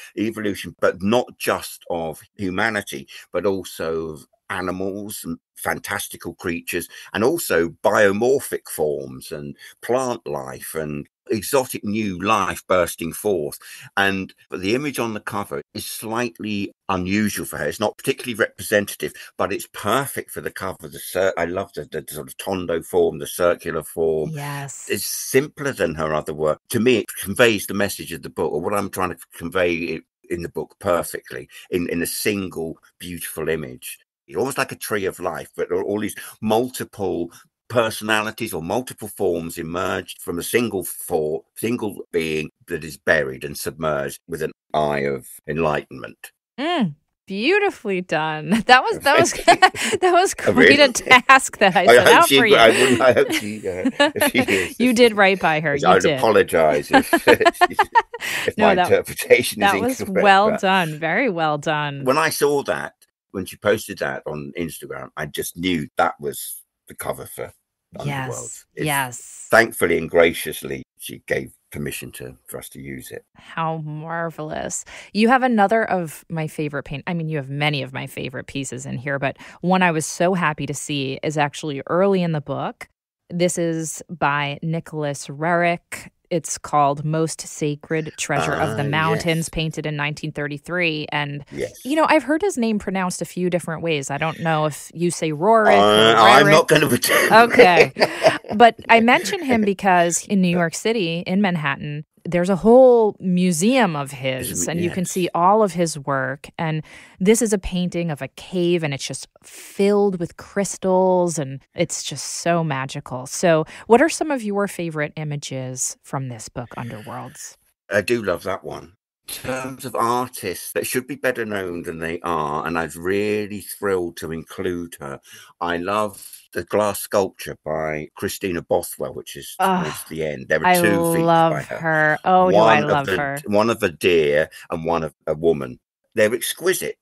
but not just of humanity, but also of animals and fantastical creatures, and also biomorphic forms and plant life and exotic new life bursting forth. And the image on the cover is slightly unusual for her. It's not particularly representative, but it's perfect for the cover. I love the sort of tondo form, the circular form. Yes. It's simpler than her other work. To me, it conveys the message of the book, or what I'm trying to convey in the book perfectly, in a single beautiful image. It's almost like a tree of life, but there are all these multiple personalities or multiple forms emerged from a single being that is buried and submerged with an eye of enlightenment. Beautifully done. That was that was quite really? a task that I set out for you. I hope she hears You did right by her. You I'd did. apologize if my interpretation is incorrect. That was well done. Very well done. When I saw that, when she posted that on Instagram, I just knew that was the cover for Underworlds. Yes. Thankfully and graciously, she gave permission for us to use it. How marvelous. You have another of my favorite you have many of my favorite pieces in here, but one I was so happy to see is actually early in the book. This is by Nicholas Roerich. It's called Most Sacred Treasure of the Mountains, painted in 1933. And, I've heard his name pronounced a few different ways. I don't know if you say Roerich or Roerich. I'm not going to pretend. Okay. But I mention him because in New York City, in Manhattan, there's a whole museum of his, and you can see all of his work. And this is a painting of a cave, and it's just filled with crystals, and it's just so magical. So what are some of your favorite images from this book, Underworlds? I do love that one. In terms of artists that should be better known than they are, and I was really thrilled to include her. I love the glass sculpture by Christina Bothwell, which is towards the end. There are two features by her. Oh, I love her. One of a deer and one of a woman. They're exquisite.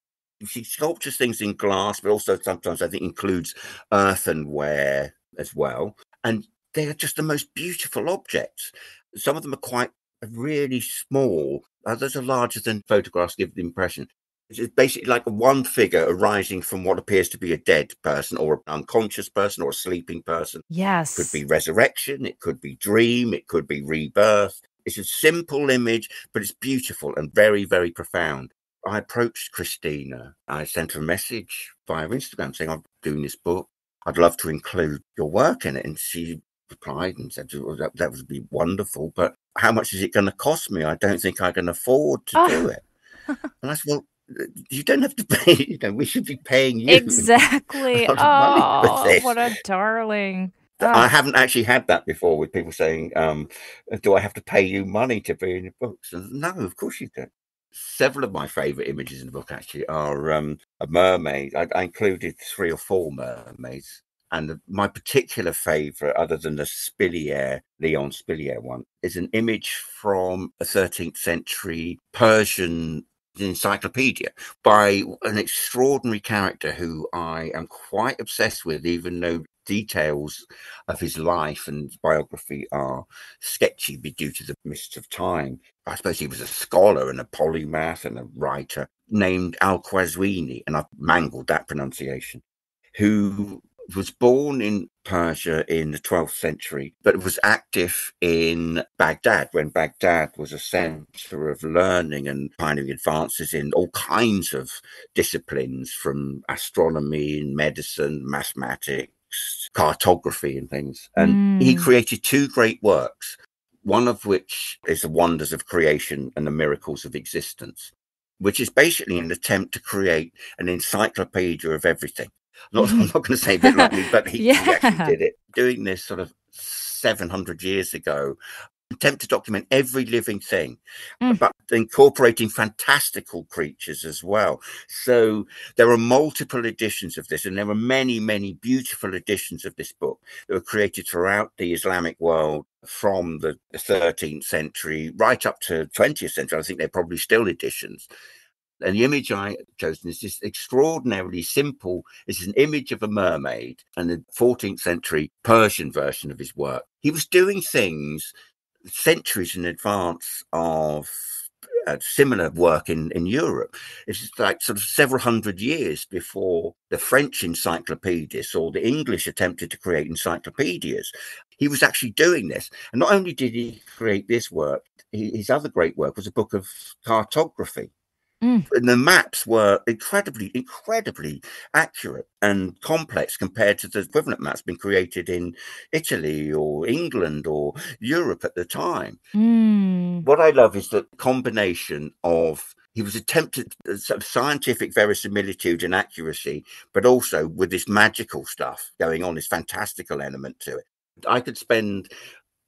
She sculptures things in glass, but also sometimes I think includes earthenware as well. And they are just the most beautiful objects. Some of them are quite really small. Others are larger than photographs give the impression. It's basically like one figure arising from what appears to be a dead person or an unconscious person or a sleeping person. Yes. It could be resurrection. It could be dream. It could be rebirth. It's a simple image, but it's beautiful and very, very profound. I approached Christina. I sent her a message via Instagram saying, I'm doing this book. I'd love to include your work in it. And she replied and said, well, that would be wonderful, but how much is it going to cost me? I don't think I can afford to do it. And I said, well, you don't have to pay, we should be paying you. Exactly. Oh, what a darling. I haven't actually had that before with people saying, do I have to pay you money to be in your books? And no, of course you don't. Several of my favorite images in the book actually are a mermaid. I included 3 or 4 mermaids. And my particular favorite, other than the Leon Spilier one, is an image from a 13th century Persian encyclopedia by an extraordinary character who I am quite obsessed with, even though details of his life and biography are sketchy due to the mists of time. I suppose he was a scholar and a polymath and a writer named Al-Qazwini, and I've mangled that pronunciation, who was born in Persia in the 12th century, but was active in Baghdad when Baghdad was a center of learning and pioneering advances in all kinds of disciplines, from astronomy and medicine, mathematics, cartography and things. And he created 2 great works, one of which is The Wonders of Creation and the Miracles of Existence, which is basically an attempt to create an encyclopedia of everything. I'm not going to say a bit like me, but he actually did it. Doing this sort of 700 years ago, attempt to document every living thing, but incorporating fantastical creatures as well. So there are multiple editions of this, and there are many, many beautiful editions of this book that were created throughout the Islamic world from the 13th century right up to 20th century. I think they're probably still editions. And the image I chosen is just extraordinarily simple. This is an image of a mermaid and the 14th century Persian version of his work. He was doing things centuries in advance of similar work in Europe. It's like sort of several hundred years before the French encyclopedists or the English attempted to create encyclopedias. He was actually doing this. And not only did he create this work, his other great work was a book of cartography. Mm. And the maps were incredibly accurate and complex compared to the equivalent maps being created in Italy or England or Europe at the time. Mm. What I love is the combination of he was attempted sort of scientific verisimilitude and accuracy, but also with this magical stuff going on, this fantastical element to it. I could spend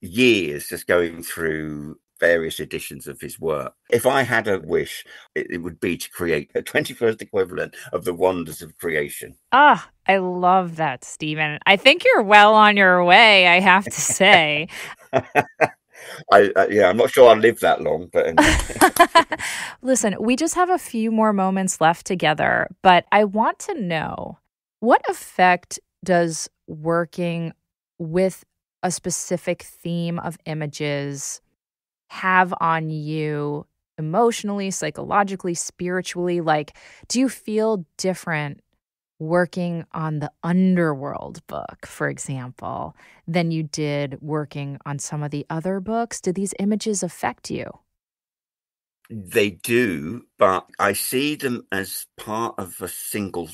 years just going through various editions of his work. If I had a wish, it would be to create a 21st equivalent of the wonders of creation. Ah, I love that, Stephen. I think you're well on your way, I have to say. I'm not sure I'll live that long, but anyway. Listen, we just have a few more moments left together, but I want to know, what effect does working with a specific theme of images have on you emotionally, psychologically, spiritually? Like, do you feel different working on the Underworld book, for example, than you did working on some of the other books? Do these images affect you? They do, but I see them as part of a single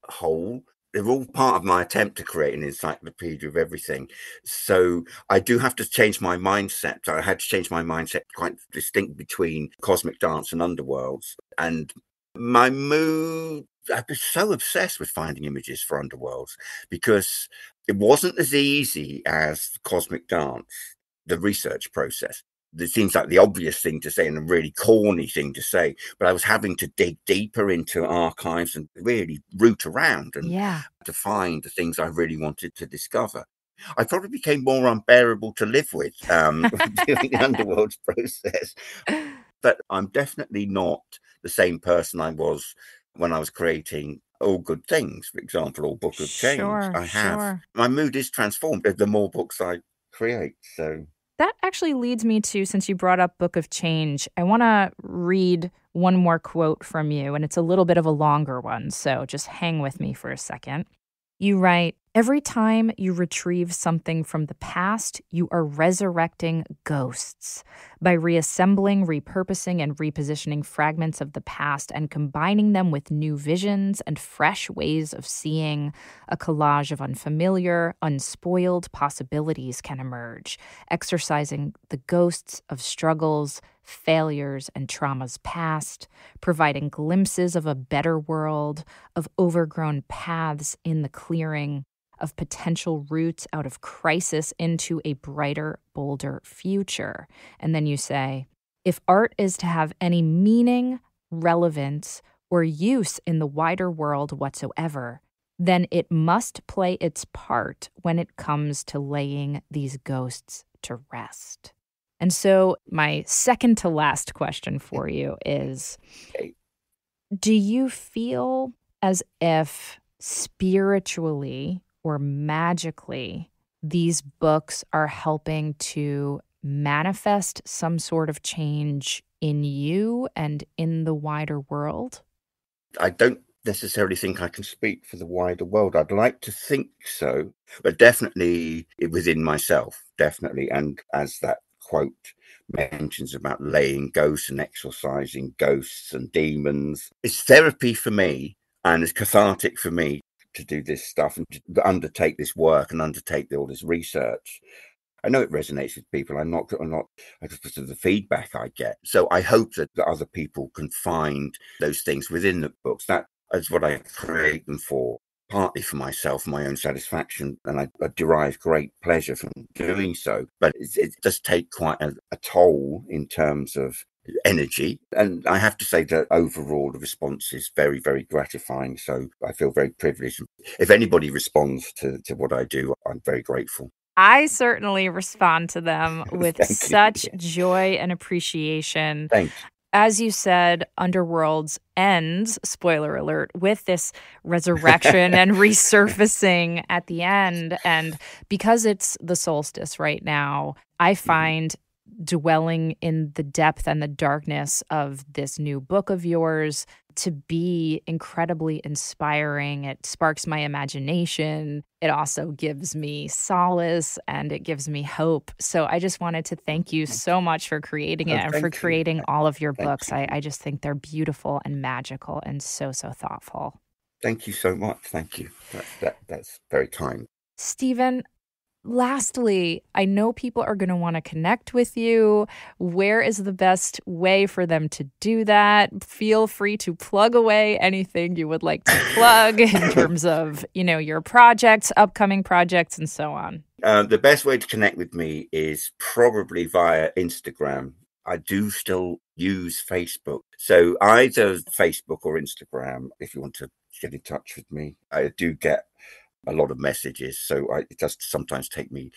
whole. They're all part of my attempt to create an encyclopedia of everything. So I do have to change my mindset. I had to change my mindset quite distinct between Cosmic Dance and Underworlds. And my mood, I was so obsessed with finding images for Underworlds because it wasn't as easy as Cosmic Dance, the research process. It seems like the obvious thing to say and a really corny thing to say, but I was having to dig deeper into archives and really root around and to find the things I really wanted to discover. I probably became more unbearable to live with during the Underworlds process, but I'm definitely not the same person I was when I was creating All Good Things, for example, or Book of Change. My mood is transformed the more books I create, so... That actually leads me to, since you brought up Book of Change, I want to read one more quote from you, and it's a little bit of a longer one, so just hang with me for a second. You write, "Every time you retrieve something from the past, you are resurrecting ghosts. By reassembling, repurposing, and repositioning fragments of the past and combining them with new visions and fresh ways of seeing, a collage of unfamiliar, unspoiled possibilities can emerge, exorcising the ghosts of struggles, failures, and traumas past, providing glimpses of a better world, of overgrown paths in the clearing, of potential routes out of crisis into a brighter, bolder future." And then you say, "If art is to have any meaning, relevance, or use in the wider world whatsoever, then it must play its part when it comes to laying these ghosts to rest." And so my second to last question for you is, do you feel as if spiritually or magically these books are helping to manifest some sort of change in you and in the wider world? I don't necessarily think I can speak for the wider world. I'd like to think so, but definitely within myself, definitely. And as that quote mentions about laying ghosts and exorcising ghosts and demons, it's therapy for me and it's cathartic for me to do this stuff and to undertake this work and undertake all this research. I know it resonates with people. I'm not because of the feedback I get. So I hope that other people can find those things within the books. That is what I create them for, partly for myself, my own satisfaction, and I derive great pleasure from doing so. But it does take quite a toll in terms of energy. And I have to say that overall the response is very, very gratifying. So I feel very privileged. If anybody responds to what I do, I'm very grateful. I certainly respond to them with such joy and appreciation. Thanks. As you said, Underworlds ends, spoiler alert, with this resurrection and resurfacing at the end. And because it's the solstice right now, I find dwelling in the depth and the darkness of this new book of yours to be incredibly inspiring. It sparks my imagination. It also gives me solace and it gives me hope. So I just wanted to thank you so much for creating it and for creating all of your books. I just think they're beautiful and magical and so thoughtful. Thank you so much. Thank you. That's very kind. Stephen, lastly, I know people are going to want to connect with you. Where is the best way for them to do that? Feel free to plug away anything you would like to plug in terms of, your projects, upcoming projects, and so on. The best way to connect with me is probably via Instagram. I do still use Facebook. So either Facebook or Instagram, if you want to get in touch with me. I do get a lot of messages, so it does sometimes take me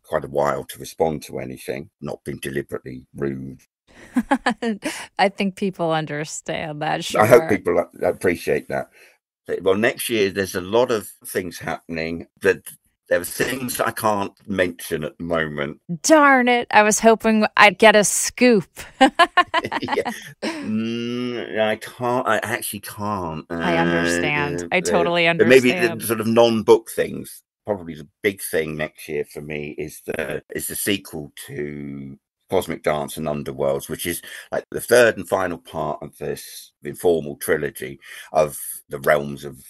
quite a while to respond to anything, not being deliberately rude. I think people understand that, sure. I hope people appreciate that. Well, next year, there's a lot of things happening that there are things I can't mention at the moment. Darn it. I was hoping I'd get a scoop. Yeah. I can't. I actually can't. I understand. I totally understand. Maybe the sort of non-book things. Probably the big thing next year for me is the sequel to Cosmic Dance and Underworlds, which is like the third and final part of this informal trilogy of the realms of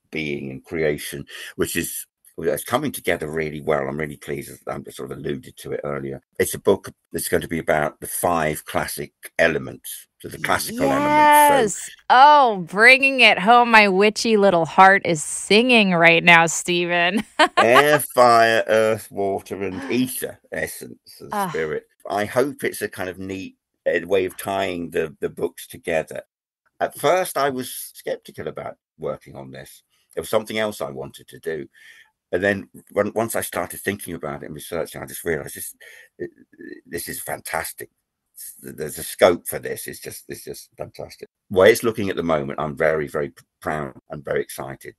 being and creation, which is it's coming together really well. I'm really pleased. I sort of alluded to it earlier. It's a book that's going to be about the 5 classic elements, so the classical elements. So, oh, bringing it home. My witchy little heart is singing right now, Stephen. Air, fire, earth, water, and ether, essence of spirit. I hope it's a kind of neat way of tying the books together. At first, I was skeptical about working on this. It was something else I wanted to do. And then once I started thinking about it and researching, I just realized this is fantastic. There's a scope for this. It's just fantastic. The way it's looking at the moment, I'm very, very proud and very excited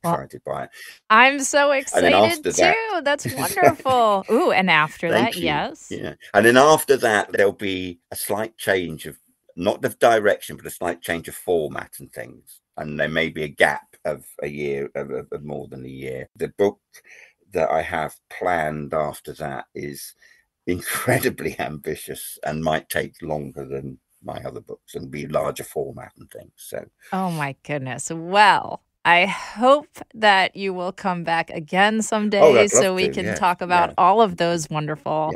by it. I'm so excited too. That's wonderful. Ooh, and after that, yes. Yeah. And then after that, there'll be a slight change of not the direction, but a slight change of format and things. And there may be a gap of a year, of more than a year. The book that I have planned after that is incredibly ambitious and might take longer than my other books and be larger format and things. So, oh my goodness. Well, I hope that you will come back again someday so we can talk about all of those wonderful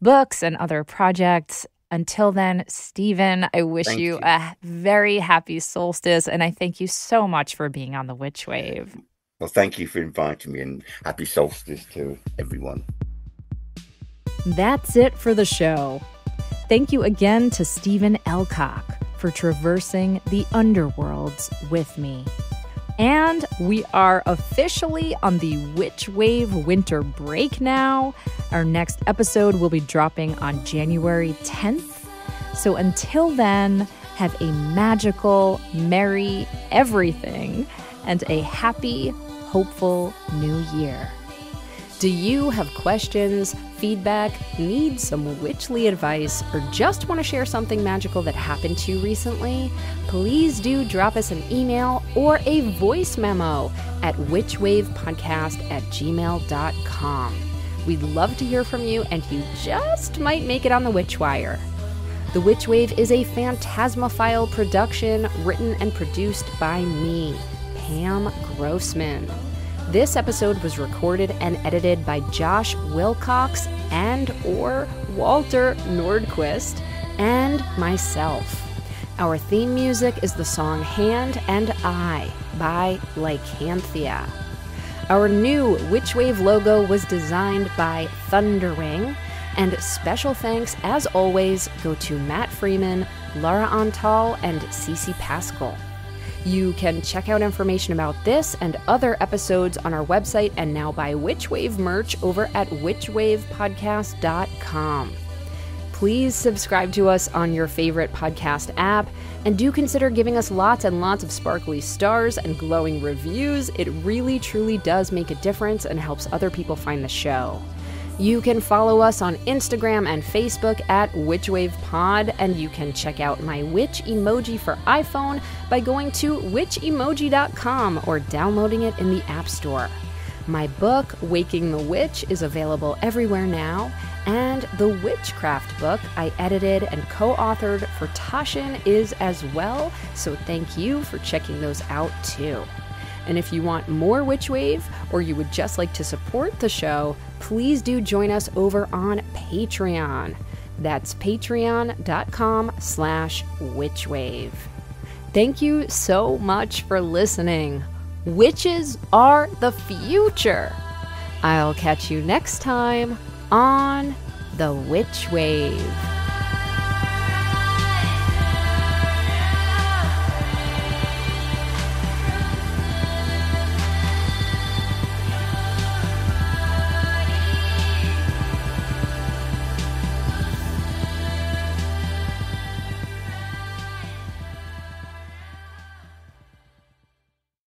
books and other projects. Until then, Stephen, I wish you a very happy solstice, and I thank you so much for being on the Witch Wave. Well, thank you for inviting me, and happy solstice to everyone. That's it for the show. Thank you again to Stephen Ellcock for traversing the underworlds with me. And we are officially on the Witch Wave winter break now. Our next episode will be dropping on January 10th. So until then, have a magical, merry everything and a happy, hopeful new year. Do you have questions, feedback, need some witchly advice, or just want to share something magical that happened to you recently? Please do drop us an email or a voice memo at witchwavepodcast@gmail.com. We'd love to hear from you, and you just might make it on the Witchwire. The Witch Wave is a Phantasmophile production written and produced by me, Pam Grossman. This episode was recorded and edited by Josh Wilcox and/or Walter Nordquist and myself. Our theme music is the song Hand and I by Lycanthia. Our new Witch Wave logo was designed by Thundering, and special thanks, as always, go to Matt Freeman, Laura Antal, and Cece Pascal. You can check out information about this and other episodes on our website and now buy Witch Wave merch over at witchwavepodcast.com. Please subscribe to us on your favorite podcast app, and do consider giving us lots and lots of sparkly stars and glowing reviews. It really, truly does make a difference and helps other people find the show. You can follow us on Instagram and Facebook at WitchWavePod, and you can check out my witch emoji for iPhone by going to witchemoji.com or downloading it in the App Store. My book, Waking the Witch, is available everywhere now, and the Witchcraft book I edited and co-authored for Taschen is as well, so thank you for checking those out too. And if you want more Witch Wave, or you would just like to support the show, please do join us over on Patreon. That's patreon.com/witchwave. Thank you so much for listening. Witches are the future. I'll catch you next time on The Witch Wave.